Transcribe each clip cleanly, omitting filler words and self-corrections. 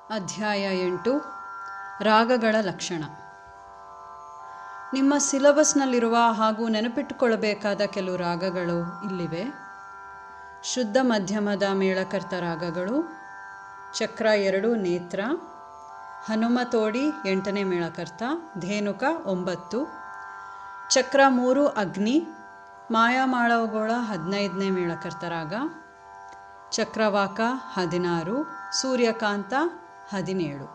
ಅಧ್ಯಾಯ 8 ರಾಗಗಳ ಲಕ್ಷಣ. ನಿಮ್ಮ ಸಿಲಬಸ್ನಲ್ಲಿರುವ ಹಾಗೂ ನೆನಪಿಟ್ಟುಕೊಳ್ಳಬೇಕಾದ ಕೆಲವು ರಾಗಗಳು ಇಲ್ಲಿವೆ. ಶುದ್ಧ ಮಧ್ಯಮದ ಮೇಳಕರ್ತ ರಾಗಗಳು, ಚಕ್ರ 2 ನೇತ್ರ, ಹನುಮತೋಡಿ 8ನೇ ಮೇಳಕರ್ತ, ಧೇನುಕ 9, ಚಕ್ರ 3 ಅಗ್ನಿ, ಮಾಯಾಮಾಳವಗೋಳ 15ನೇ ಮೇಳಕರ್ತ ರಾಗ, ಚಕ್ರವಾಕ 16, ಸೂರ್ಯಕಾಂತ 17.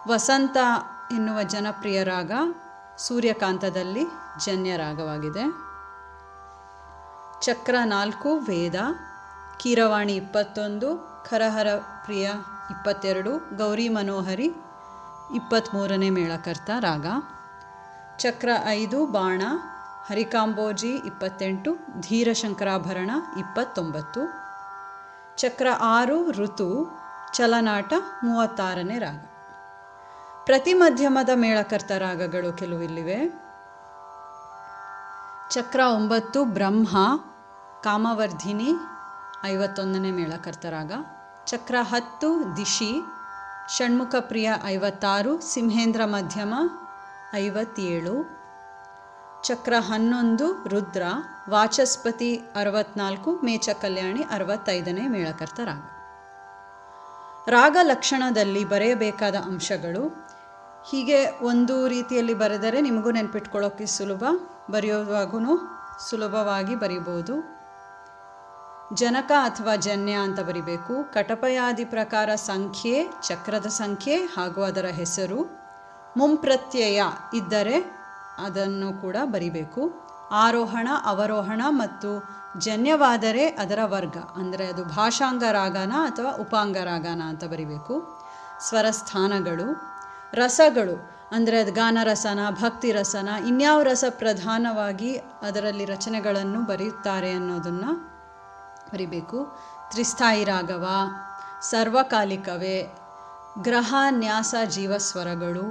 ವಸಂತ ಎನ್ನುವ ಜನಪ್ರಿಯ ರಾಗ ಸೂರ್ಯಕಾಂತದಲ್ಲಿ ಜನ್ಯ ರಾಗವಾಗಿದೆ. ಚಕ್ರ 4 ವೇದ, ಕೀರವಾಣಿ 21, ಖರಹರ ಪ್ರಿಯ 22, ಗೌರಿ ಮನೋಹರಿ 23ನೇ ಮೇಳಕರ್ತ ರಾಗ. ಚಕ್ರ 5 ಬಾಣ, ಹರಿಕಾಂಬೋಜಿ 28, ಧೀರಶಂಕರಾಭರಣ 29. ಚಕ್ರ 6 ಋತು, ಚಲನಾಟ 36ನೇ ರಾಗ. ಪ್ರತಿ ಮಧ್ಯಮದ ಮೇಳಕರ್ತ ರಾಗಗಳು ಕೆಲವಿಲ್ಲಿವೆ. ಚಕ್ರ 9 ಬ್ರಹ್ಮ, ಕಾಮವರ್ಧಿನಿ 51ನೇ ಮೇಳಕರ್ತ ರಾಗ. ಚಕ್ರ 10 ದಿಶಿ, ಷಣ್ಮುಖ ಪ್ರಿಯ 56, ಸಿಂಹೇಂದ್ರ ಮಧ್ಯಮ 57. ಚಕ್ರ 11 ರುದ್ರ, ವಾಚಸ್ಪತಿ 64, ಮೇಚ ಕಲ್ಯಾಣಿ 65ನೇ ಮೇಳಕರ್ತ ರಾಗ. ರಾಗ ಲಕ್ಷಣದಲ್ಲಿ ಬರೆಯಬೇಕಾದ ಅಂಶಗಳು ಹೀಗೆ ಒಂದು ರೀತಿಯಲ್ಲಿ ಬರೆದರೆ ನಿಮಗೂ ನೆನಪಿಟ್ಕೊಳ್ಳೋಕ್ಕೆ ಸುಲಭ, ಬರೆಯುವಾಗೂ ಸುಲಭವಾಗಿ ಬರೀಬೋದು. ಜನಕ ಅಥವಾ ಜನ್ಯ ಅಂತ ಬರಿಬೇಕು. ಕಟಪಯಾದಿ ಪ್ರಕಾರ ಸಂಖ್ಯೆ, ಚಕ್ರದ ಸಂಖ್ಯೆ ಹಾಗೂ ಅದರ ಹೆಸರು. ಮುಂಪ್ರತ್ಯಯ ಇದ್ದರೆ ಅದನ್ನು ಕೂಡ ಬರಿಬೇಕು. ಆರೋಹಣ, ಅವರೋಹಣ ಮತ್ತು ಜನ್ಯವಾದರೆ ಅದರ ವರ್ಗ, ಅಂದರೆ ಅದು ಭಾಷಾಂಗ ರಾಗನ ಅಥವಾ ಉಪಾಂಗ ರಾಗನ ಅಂತ ಬರಿಬೇಕು. ಸ್ವರಸ್ಥಾನಗಳು. ರಸಗಳು, ಅಂದರೆ ಅದು ಗಾನರಸನ, ಭಕ್ತಿ ರಸನ, ಇನ್ಯಾವ ರಸ ಪ್ರಧಾನವಾಗಿ ಅದರಲ್ಲಿ ರಚನೆಗಳನ್ನು ಬರೆಯುತ್ತಾರೆ ಅನ್ನೋದನ್ನು ಬರಿಬೇಕು. ತ್ರಿಸ್ಥಾಯಿ ರಾಗವ, ಸರ್ವಕಾಲಿಕವೇ, ಗ್ರಹ ನ್ಯಾಸ ಜೀವಸ್ವರಗಳು,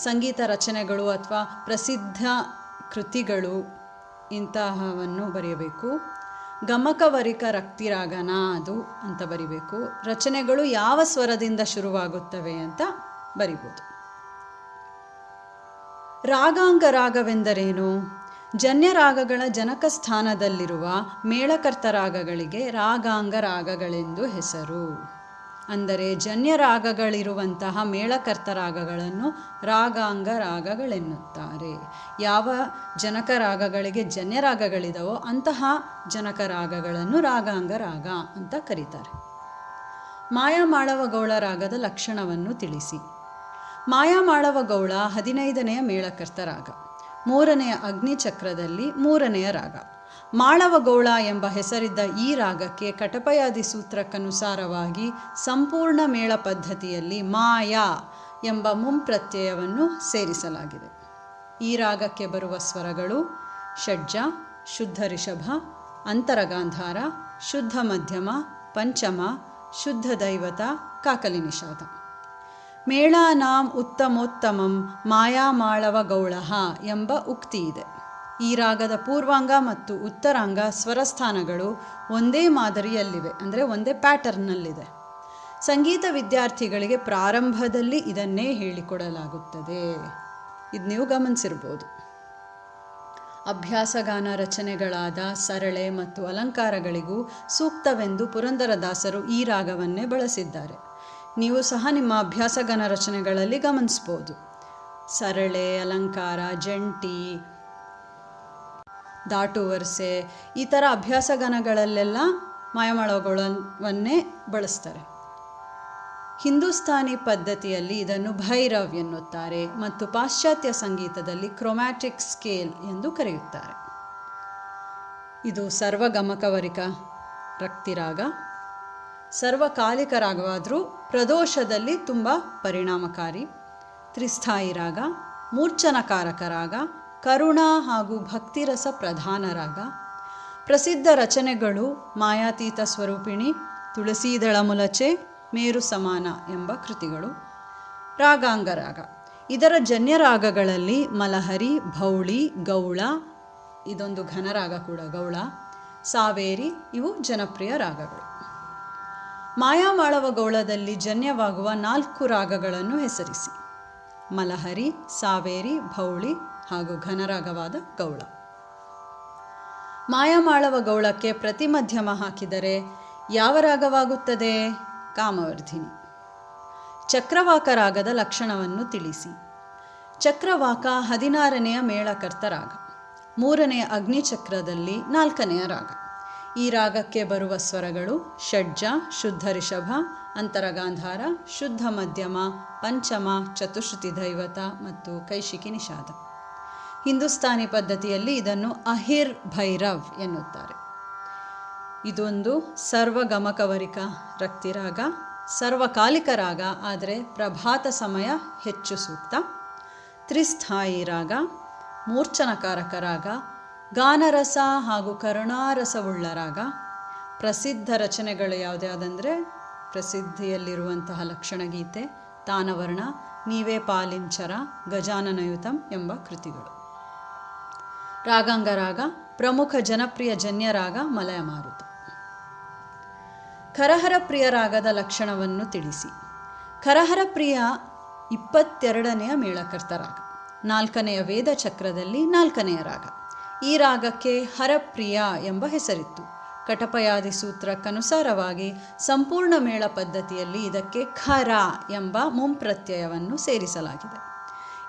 ಸಂಗೀತ ರಚನೆಗಳು ಅಥವಾ ಪ್ರಸಿದ್ಧ ಕೃತಿಗಳು ಇಂತಹವನ್ನು ಬರೆಯಬೇಕು. ಗಮಕವರಿಕ ರಕ್ತಿರಾಗನ ಅದು ಅಂತ ಬರಿಬೇಕು. ರಚನೆಗಳು ಯಾವ ಸ್ವರದಿಂದ ಶುರುವಾಗುತ್ತವೆ ಅಂತ ಬರಿಬೋದು. ರಾಗಾಂಗ ರಾಗವೆಂದರೇನು? ಜನ್ಯ ರಾಗಗಳ ಜನಕ ಸ್ಥಾನದಲ್ಲಿರುವ ಮೇಳಕರ್ತ ರಾಗಗಳಿಗೆ ರಾಗಾಂಗ ರಾಗಗಳೆಂದು ಹೆಸರು. ಅಂದರೆ ಜನ್ಯ ರಾಗಗಳಿರುವಂತಹ ಮೇಳಕರ್ತ ರಾಗಗಳನ್ನು ರಾಗಾಂಗ ರಾಗಗಳೆನ್ನುತ್ತಾರೆ. ಯಾವ ಜನಕ ರಾಗಗಳಿಗೆ ಜನ್ಯ ರಾಗಗಳಿದವೋ ಅಂತಹ ಜನಕ ರಾಗಗಳನ್ನು ರಾಗಾಂಗ ರಾಗ ಅಂತ ಕರೀತಾರೆ. ಮಾಯಾಮಾಳವಗೌಳ ರಾಗದ ಲಕ್ಷಣವನ್ನು ತಿಳಿಸಿ. ಮಾಯಾಮಾಳವಗೌಳ 15ನೆಯ ಮೇಳಕರ್ತ ರಾಗ, 3ನೆಯ ಅಗ್ನಿ ಚಕ್ರದಲ್ಲಿ 3ನೆಯ ರಾಗ. ಮಾಳವಗೌಳ ಎಂಬ ಹೆಸರಿದ್ದ ಈ ರಾಗಕ್ಕೆ ಕಟಪಯಾದಿ ಸೂತ್ರಕ್ಕನುಸಾರವಾಗಿ ಸಂಪೂರ್ಣ ಮೇಳ ಪದ್ಧತಿಯಲ್ಲಿ ಮಾಯಾ ಎಂಬ ಮುಂಪ್ರತ್ಯಯವನ್ನು ಸೇರಿಸಲಾಗಿದೆ. ಈ ರಾಗಕ್ಕೆ ಬರುವ ಸ್ವರಗಳು ಷಡ್ಜ, ಶುದ್ಧ ರಿಷಭ, ಅಂತರಗಾಂಧಾರ, ಶುದ್ಧ ಮಧ್ಯಮ, ಪಂಚಮ, ಶುದ್ಧ ದೈವತ, ಕಾಕಲಿ ನಿಷಾದ. ಮೇಳಾನಾಂ ಉತ್ತಮೋತ್ತಮಂ ಮಾಯಾಮಾಳವಗೌಳಃ ಎಂಬ ಉಕ್ತಿ ಇದೆ. ಈ ರಾಗದ ಪೂರ್ವಾಂಗ ಮತ್ತು ಉತ್ತರಾಂಗ ಸ್ವರಸ್ಥಾನಗಳು ಒಂದೇ ಮಾದರಿಯಲ್ಲಿವೆ, ಅಂದರೆ ಒಂದೇ ಪ್ಯಾಟರ್ನ್ನಲ್ಲಿದೆ. ಸಂಗೀತ ವಿದ್ಯಾರ್ಥಿಗಳಿಗೆ ಪ್ರಾರಂಭದಲ್ಲಿ ಇದನ್ನೇ ಹೇಳಿಕೊಡಲಾಗುತ್ತದೆ. ಇದು ನೀವು ಗಮನಿಸಿರ್ಬೋದು. ಅಭ್ಯಾಸಗಾನ ರಚನೆಗಳಾದ ಸರಳೆ ಮತ್ತು ಅಲಂಕಾರಗಳಿಗೂ ಸೂಕ್ತವೆಂದು ಪುರಂದರದಾಸರು ಈ ರಾಗವನ್ನೇ ಬಳಸಿದ್ದಾರೆ. ನೀವು ಸಹ ನಿಮ್ಮ ಅಭ್ಯಾಸಗಾನ ರಚನೆಗಳಲ್ಲಿ ಗಮನಿಸ್ಬೋದು. ಸರಳೆ, ಅಲಂಕಾರ, ಜಂಟಿ, ದಾಟು ವರಸೆ ಈ ಥರ ಅಭ್ಯಾಸಗಾನಗಳಲ್ಲೆಲ್ಲ ಮಾಯಾಮಾಳವಗೌಳವನ್ನೇ ಬಳಸ್ತಾರೆ. ಹಿಂದೂಸ್ತಾನಿ ಪದ್ಧತಿಯಲ್ಲಿ ಇದನ್ನು ಭೈರವ್ ಎನ್ನುತ್ತಾರೆ ಮತ್ತು ಪಾಶ್ಚಾತ್ಯ ಸಂಗೀತದಲ್ಲಿ ಕ್ರೊಮ್ಯಾಟಿಕ್ ಸ್ಕೇಲ್ ಎಂದು ಕರೆಯುತ್ತಾರೆ. ಇದು ಸರ್ವಗಮಕವರಿಕ ರಕ್ತಿರಾಗ. ಸರ್ವಕಾಲಿಕ ರಾಗವಾದರೂ ಪ್ರದೋಷದಲ್ಲಿ ತುಂಬ ಪರಿಣಾಮಕಾರಿ. ತ್ರಿಸ್ಥಾಯಿ ರಾಗ, ಮೂರ್ಛನಕಾರಕ ರಾಗ, ಕರುಣ ಹಾಗೂ ಭಕ್ತಿರಸ ಪ್ರಧಾನ ರಾಗ. ಪ್ರಸಿದ್ಧ ರಚನೆಗಳು ಮಾಯಾತೀತ ಸ್ವರೂಪಿಣಿ, ತುಳಸೀದಳ ಮುಲಚೆ, ಮೇರು ಸಮಾನ ಎಂಬ ಕೃತಿಗಳು. ರಾಗಾಂಗ ರಾಗ. ಇದರ ಜನ್ಯ ರಾಗಗಳಲ್ಲಿ ಮಲಹರಿ, ಭೌಳಿ, ಗೌಳ, ಇದೊಂದು ಘನರಾಗ ಕೂಡ ಗೌಳ, ಸಾವೇರಿ ಇವು ಜನಪ್ರಿಯ ರಾಗಗಳು. ಮಾಯಾಮಾಳವ ಗೌಳದಲ್ಲಿ ಜನ್ಯವಾಗುವ 4 ರಾಗಗಳನ್ನು ಹೆಸರಿಸಿ. ಮಲಹರಿ, ಸಾವೇರಿ, ಭೌಳಿ ಹಾಗೂ ಘನರಾಗವಾದ ಗೌಳ. ಮಾಯಾಮಾಳವ ಗೌಳಕ್ಕೆ ಪ್ರತಿ ಮಧ್ಯಮ ಹಾಕಿದರೆ ಯಾವ ರಾಗವಾಗುತ್ತದೆ? ಕಾಮವರ್ಧಿನಿ. ಚಕ್ರವಾಕ ರಾಗದ ಲಕ್ಷಣವನ್ನು ತಿಳಿಸಿ. ಚಕ್ರವಾಕ 16ನೆಯ ಮೇಳಕರ್ತ ರಾಗ, 3ನೆಯ ಅಗ್ನಿಚಕ್ರದಲ್ಲಿ 4ನೆಯ ರಾಗ. ಈ ರಾಗಕ್ಕೆ ಬರುವ ಸ್ವರಗಳು ಷಡ್ಜ, ಶುದ್ಧ ರಿಷಭ, ಅಂತರಗಾಂಧಾರ, ಶುದ್ಧ ಮಧ್ಯಮ, ಪಂಚಮ, ಚತುಶ್ರುತಿ ದೈವತ ಮತ್ತು ಕೈಶಿಕಿ ನಿಷಾದ. ಹಿಂದೂಸ್ತಾನಿ ಪದ್ಧತಿಯಲ್ಲಿ ಇದನ್ನು ಅಹಿರ್ ಭೈರವ್ ಎನ್ನುತ್ತಾರೆ. ಇದೊಂದು ಸರ್ವಗಮಕವರಿಕ ರಕ್ತಿರಾಗ, ಸರ್ವಕಾಲಿಕ ರಾಗ, ಆದರೆ ಪ್ರಭಾತ ಸಮಯ ಹೆಚ್ಚು ಸೂಕ್ತ. ತ್ರಿಸ್ಥಾಯಿ ರಾಗ, ಮೂರ್ಛನಕಾರಕ ರಾಗ, ಗಾನರಸ ಹಾಗೂ ಕರುಣಾರಸವುಳ್ಳ ರಾಗ. ಪ್ರಸಿದ್ಧ ರಚನೆಗಳು ಯಾವುದ್ಯಾವುದಂದರೆ ಪ್ರಸಿದ್ಧಿಯಲ್ಲಿರುವಂತಹ ಲಕ್ಷಣಗೀತೆ, ತಾನವರ್ಣ, ನೀವೇ ಪಾಲಿಂಚರ, ಗಜಾನನಯುತಂ ಎಂಬ ಕೃತಿಗಳು. ರಾಗಾಂಗ ರಾಗ, ಪ್ರಮುಖ ಜನಪ್ರಿಯ ಜನ್ಯರಾಗ ಮಲಯಮಾರುತ. ಖರಹರ ಪ್ರಿಯ ರಾಗದ ಲಕ್ಷಣವನ್ನು ತಿಳಿಸಿ. ಖರಹರ ಪ್ರಿಯ 22ನೆಯ ಮೇಳಕರ್ತ ರಾಗ, 4ನೆಯ ವೇದ ಚಕ್ರದಲ್ಲಿ 4ನೆಯ ರಾಗ. ಈ ರಾಗಕ್ಕೆ ಹರಪ್ರಿಯ ಎಂಬ ಹೆಸರಿತ್ತು. ಕಟಪಯಾದಿ ಸೂತ್ರಕ್ಕನುಸಾರವಾಗಿ ಸಂಪೂರ್ಣ ಮೇಳ ಪದ್ಧತಿಯಲ್ಲಿ ಇದಕ್ಕೆ ಖರ ಎಂಬ ಮುಂಪ್ರತ್ಯಯವನ್ನು ಸೇರಿಸಲಾಗಿದೆ.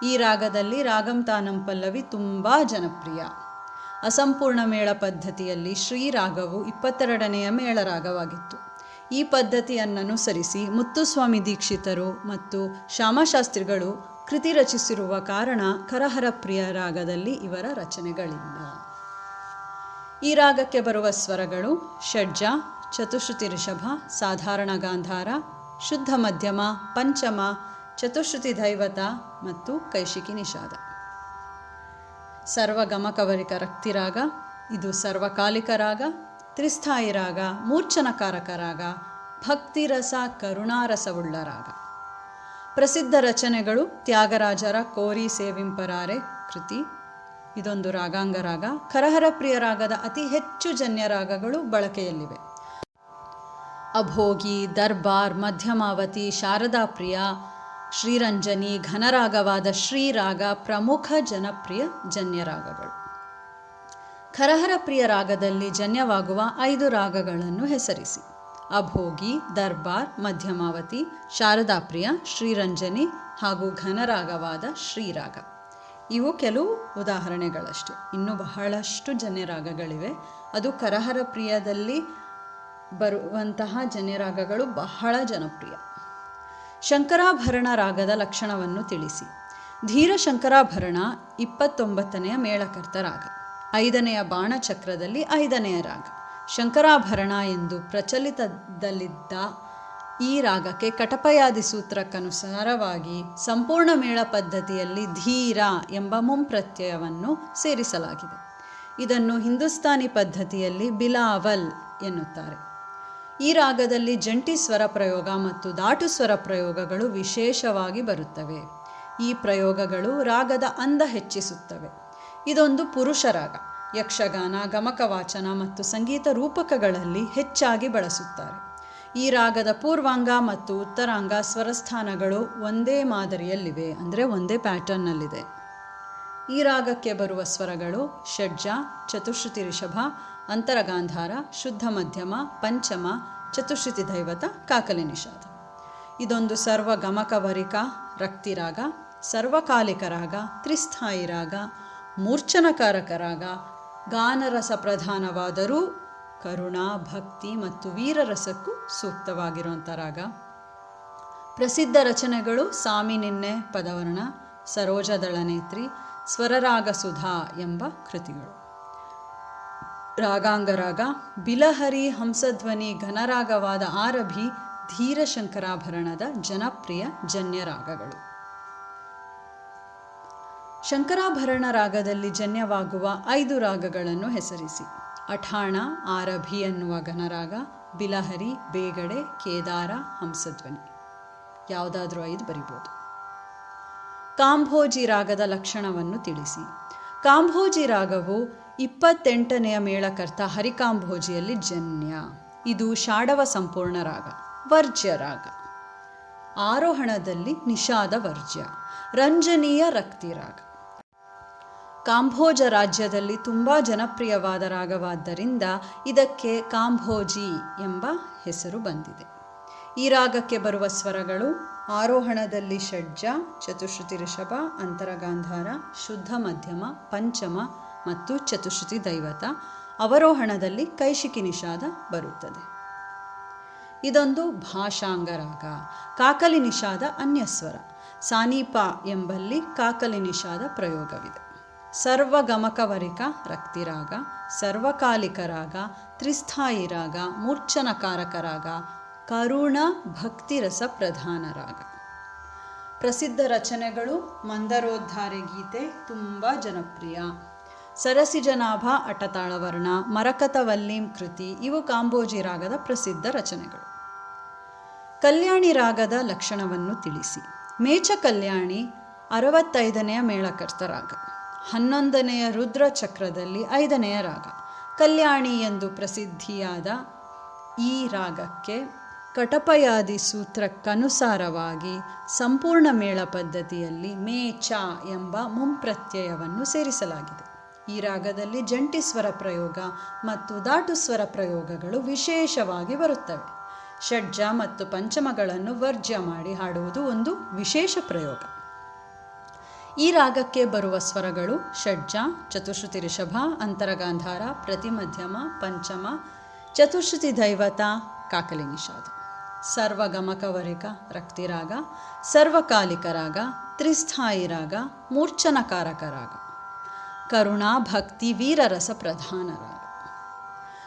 ಈ ರಾಗದಲ್ಲಿ ರಾಗಂ ತಾನಂ ಪಲ್ಲವಿ ತುಂಬ ಜನಪ್ರಿಯ. ಅಸಂಪೂರ್ಣ ಮೇಳ ಪದ್ಧತಿಯಲ್ಲಿ ಶ್ರೀರಾಗವು 22ನೆಯ ಮೇಳರಾಗವಾಗಿತ್ತು. ಈ ಪದ್ಧತಿಯನ್ನನುಸರಿಸಿ ಮುತ್ತುಸ್ವಾಮಿ ದೀಕ್ಷಿತರು ಮತ್ತು ಶ್ಯಾಮಶಾಸ್ತ್ರಿಗಳು ಕೃತಿ ರಚಿಸಿರುವ ಕಾರಣ ಖರಹರ ಪ್ರಿಯ ರಾಗದಲ್ಲಿ ಇವರ ರಚನೆಗಳಿಲ್ಲ. ಈ ರಾಗಕ್ಕೆ ಬರುವ ಸ್ವರಗಳು ಷಡ್ಜ, ಚತುಶ್ರುತಿ ರಿಷಭ, ಸಾಧಾರಣ ಗಾಂಧಾರ, ಶುದ್ಧ ಮಧ್ಯಮ, ಪಂಚಮ, ಚತುಶ್ರುತಿ ದೈವತ ಮತ್ತು ಕೈಶಿಕಿ ನಿಷಾದ. ಸರ್ವಗಮಕವರಿಕ ರಕ್ತಿರಾಗ, ಇದು ಸರ್ವಕಾಲಿಕ ರಾಗ, ತ್ರಿಸ್ಥಾಯಿ ರಾಗ, ಮೂರ್ಛನಕಾರಕ ರಾಗ, ಭಕ್ತಿರಸ ಕರುಣಾರಸವುಳ್ಳ ರಾಗ. ಪ್ರಸಿದ್ಧ ರಚನೆಗಳು ತ್ಯಾಗರಾಜರ ಕೋರಿ ಸೇವಿಂಪರಾರೆ ಕೃತಿ, ಇದೊಂದು ರಾಗಾಂಗ ರಾಗ. ಖರಹರ ಪ್ರಿಯ ರಾಗದ ಅತಿ ಹೆಚ್ಚು ಜನ್ಯ ರಾಗಗಳು ಬಳಕೆಯಲ್ಲಿವೆ. ಅಭೋಗಿ, ದರ್ಬಾರ್, ಮಧ್ಯಮಾವತಿ, ಶಾರದಾ ಪ್ರಿಯ, ಶ್ರೀರಂಜನಿ, ಘನರಾಗವಾದ ಶ್ರೀರಾಗ ಪ್ರಮುಖ ಜನಪ್ರಿಯ ಜನ್ಯರಾಗಗಳು. ಖರಹರ ಪ್ರಿಯ ರಾಗದಲ್ಲಿ ಜನ್ಯವಾಗುವ 5 ರಾಗಗಳನ್ನು ಹೆಸರಿಸಿ. ಅಭೋಗಿ, ದರ್ಬಾರ್, ಮಧ್ಯಮಾವತಿ, ಶಾರದಾಪ್ರಿಯ, ಶ್ರೀರಂಜನಿ ಹಾಗೂ ಘನರಾಗವಾದ ಶ್ರೀರಾಗ. ಇವು ಕೆಲವು ಉದಾಹರಣೆಗಳಷ್ಟೇ. ಇನ್ನೂ ಬಹಳಷ್ಟು ಜನ್ಯರಾಗಗಳಿವೆ. ಅದು ಖರಹರ ಪ್ರಿಯದಲ್ಲಿ ಬರುವಂತಹ ಜನ್ಯರಾಗಗಳು ಬಹಳ ಜನಪ್ರಿಯ. ಶಂಕರಾಭರಣ ರಾಗದ ಲಕ್ಷಣವನ್ನು ತಿಳಿಸಿ. ಧೀರ ಶಂಕರಾಭರಣ 29ನೆಯ ಮೇಳಕರ್ತ ರಾಗ, 5ನೆಯ ಬಾಣಚಕ್ರದಲ್ಲಿ 5ನೆಯ ರಾಗ. ಶಂಕರಾಭರಣ ಎಂದು ಪ್ರಚಲಿತದಲ್ಲಿದ್ದ ಈ ರಾಗಕ್ಕೆ ಕಟಪಯಾದಿ ಸೂತ್ರಕ್ಕನುಸಾರವಾಗಿ ಸಂಪೂರ್ಣ ಮೇಳ ಪದ್ಧತಿಯಲ್ಲಿ ಧೀರ ಎಂಬ ಮುಂಪ್ರತ್ಯಯವನ್ನು ಸೇರಿಸಲಾಗಿದೆ. ಇದನ್ನು ಹಿಂದೂಸ್ತಾನಿ ಪದ್ಧತಿಯಲ್ಲಿ ಬಿಲಾವಲ್ ಎನ್ನುತ್ತಾರೆ. ಈ ರಾಗದಲ್ಲಿ ಜಂಟಿ ಸ್ವರ ಪ್ರಯೋಗ ಮತ್ತು ದಾಟು ಸ್ವರ ಪ್ರಯೋಗಗಳು ವಿಶೇಷವಾಗಿ ಬರುತ್ತವೆ. ಈ ಪ್ರಯೋಗಗಳು ರಾಗದ ಅಂದ ಹೆಚ್ಚಿಸುತ್ತವೆ. ಇದೊಂದು ಪುರುಷ ರಾಗ. ಯಕ್ಷಗಾನ, ಗಮಕವಾಚನ ಮತ್ತು ಸಂಗೀತ ರೂಪಕಗಳಲ್ಲಿ ಹೆಚ್ಚಾಗಿ ಬಳಸುತ್ತಾರೆ. ಈ ರಾಗದ ಪೂರ್ವಾಂಗ ಮತ್ತು ಉತ್ತರಾಂಗ ಸ್ವರಸ್ಥಾನಗಳು ಒಂದೇ ಮಾದರಿಯಲ್ಲಿವೆ, ಅಂದರೆ ಒಂದೇ ಪ್ಯಾಟರ್ನ್ನಲ್ಲಿದೆ. ಈ ರಾಗಕ್ಕೆ ಬರುವ ಸ್ವರಗಳು ಷಡ್ಜ, ಚತುಶ್ರುತಿ ರಿಷಭ, ಅಂತರಗಾಂಧಾರ, ಶುದ್ಧ ಮಧ್ಯಮ, ಪಂಚಮ, ಚತುಶ್ರುತಿ ದೈವತ, ಕಾಕಲಿ ನಿಷಾದ. ಇದೊಂದು ಸರ್ವಗಮಕವರಿಕ ರಕ್ತಿರಾಗ, ಸರ್ವಕಾಲಿಕ ರಾಗ, ತ್ರಿಸ್ಥಾಯಿ ರಾಗ, ಮೂರ್ಛನಕಾರಕ ರಾಗ, ಗಾನರಸ ಪ್ರಧಾನವಾದರೂ ಕರುಣಾ, ಭಕ್ತಿ ಮತ್ತು ವೀರರಸಕ್ಕೂ ಸೂಕ್ತವಾಗಿರುವಂಥ ರಾಗ. ಪ್ರಸಿದ್ಧ ರಚನೆಗಳು ಸಾಮಿ ನಿನ್ನೆ ಪದವರ್ಣ, ಸರೋಜ ದಳನೇತ್ರಿ, ಸ್ವರರಾಗ ಸುಧಾ ಎಂಬ ಕೃತಿಗಳು. ರಾಗಾಂಗ ರಾಗ, ಬಿಲಹರಿ, ಹಂಸಧ್ವನಿ, ಘನರಾಗವಾದ ಆರಭಿ ಧೀರ ಶಂಕರಾಭರಣದ ಜನಪ್ರಿಯ ಜನ್ಯರಾಗಗಳು. ಶಂಕರಾಭರಣ ರಾಗದಲ್ಲಿ ಜನ್ಯವಾಗುವ 5 ರಾಗಗಳನ್ನು ಹೆಸರಿಸಿ. ಅಠಾಣ, ಆರಭಿ ಎನ್ನುವ ಘನರಾಗ, ಬಿಲಹರಿ, ಬೇಗಡೆ, ಕೇದಾರ, ಹಂಸಧ್ವನಿ. ಯಾವುದಾದ್ರೂ 5 ಬರಿಬೋದು. ಕಾಂಭೋಜಿ ರಾಗದ ಲಕ್ಷಣವನ್ನು ತಿಳಿಸಿ. ಕಾಂಭೋಜಿ ರಾಗವು 28ನೆಯ ಮೇಳಕರ್ತ ಹರಿಕಾಂಭೋಜಿಯಲ್ಲಿ ಜನ್ಯ. ಇದು ಷಾಡವ ಸಂಪೂರ್ಣ ರಾಗ. ವರ್ಜ್ಯ ರಾಗ. ಆರೋಹಣದಲ್ಲಿ ನಿಷಾದ ವರ್ಜ್ಯ. ರಂಜನೀಯ ರಕ್ತಿ ರಾಗ. ಕಾಂಬೋಜ ರಾಜ್ಯದಲ್ಲಿ ತುಂಬ ಜನಪ್ರಿಯವಾದ ರಾಗವಾದ್ದರಿಂದ ಇದಕ್ಕೆ ಕಾಂಬೋಜಿ ಎಂಬ ಹೆಸರು ಬಂದಿದೆ. ಈ ರಾಗಕ್ಕೆ ಬರುವ ಸ್ವರಗಳು: ಆರೋಹಣದಲ್ಲಿ ಷಡ್ಜ, ಚತುಶ್ರುತಿ ಋಷಭ, ಅಂತರಗಾಂಧಾರ, ಶುದ್ಧ ಮಧ್ಯಮ, ಪಂಚಮ ಮತ್ತು ಚತುಶ್ರುತಿ ದೈವತ. ಅವರೋಹಣದಲ್ಲಿ ಕೈಶಿಕಿ ನಿಷಾದ ಬರುತ್ತದೆ. ಇದೊಂದು ಭಾಷಾಂಗ ರಾಗ. ಕಾಕಲಿ ನಿಷಾದ ಅನ್ಯಸ್ವರ. ಸಾನೀಪ ಎಂಬಲ್ಲಿ ಕಾಕಲಿ ನಿಷಾದ ಪ್ರಯೋಗವಿದೆ. ಸರ್ವಗಮಕವರಿಕ ರಕ್ತಿರಾಗ, ಸರ್ವಕಾಲಿಕ ರಾಗ, ತ್ರಿಸ್ಥಾಯಿ ರಾಗ, ಮೂರ್ಛನಕಾರಕ ರಾಗ, ಕರುಣ ಭಕ್ತಿರಸ ಪ್ರಧಾನ ರಾಗ. ಪ್ರಸಿದ್ಧ ರಚನೆಗಳು: ಮಂದರೋದ್ಧಾರೆ ಗೀತೆ ತುಂಬ ಜನಪ್ರಿಯ, ಸರಸಿಜನಾಭ ಅಟತಾಳವರ್ಣ, ಮರಕತವಲ್ಲೀಂ ಕೃತಿ ಇವು ಕಾಂಬೋಜಿ ರಾಗದ ಪ್ರಸಿದ್ಧ ರಚನೆಗಳು. ಕಲ್ಯಾಣಿ ರಾಗದ ಲಕ್ಷಣವನ್ನು ತಿಳಿಸಿ. ಮೇಚ ಕಲ್ಯಾಣಿ 65ನೆಯ ಮೇಳಕರ್ತ ರಾಗ, 11ನೆಯ ರುದ್ರ ಚಕ್ರದಲ್ಲಿ 5ನೆಯ ರಾಗ. ಕಲ್ಯಾಣಿ ಎಂದು ಪ್ರಸಿದ್ಧಿಯಾದ ಈ ರಾಗಕ್ಕೆ ಕಟಪಯಾದಿ ಸೂತ್ರಕ್ಕನುಸಾರವಾಗಿ ಸಂಪೂರ್ಣ ಮೇಳ ಪದ್ಧತಿಯಲ್ಲಿ ಮೇಚ ಎಂಬ ಮುಂಪ್ರತ್ಯಯವನ್ನು ಸೇರಿಸಲಾಗಿದೆ. ಈ ರಾಗದಲ್ಲಿ ಜಂಟಿ ಸ್ವರ ಪ್ರಯೋಗ ಮತ್ತು ದಾಟು ಸ್ವರ ಪ್ರಯೋಗಗಳು ವಿಶೇಷವಾಗಿ ಬರುತ್ತವೆ. ಷಡ್ಜ ಮತ್ತು ಪಂಚಮಗಳನ್ನು ವರ್ಜ್ಯ ಮಾಡಿ ಹಾಡುವುದು ಒಂದು ವಿಶೇಷ ಪ್ರಯೋಗ. ಈ ರಾಗಕ್ಕೆ ಬರುವ ಸ್ವರಗಳು: ಷಡ್ಜ, ಚತುಶ್ರುತಿ ಋಷಭ, ಅಂತರಗಾಂಧಾರ, ಪ್ರತಿಮಧ್ಯಮ, ಪಂಚಮ, ಚತುಶ್ರುತಿ ದೈವತ, ಕಾಕಲಿ ನಿಷಾದ. ಸರ್ವಗಮಕವರಿಕ ರಕ್ತಿರಾಗ, ಸರ್ವಕಾಲಿಕ ರಾಗ, ತ್ರಿಸ್ಥಾಯಿ ರಾಗ, ಮೂರ್ಛನಕಾರಕ ರಾಗ, ಕರುಣಾ ಭಕ್ತಿ ವೀರರಸ ಪ್ರಧಾನ ರಾಗ.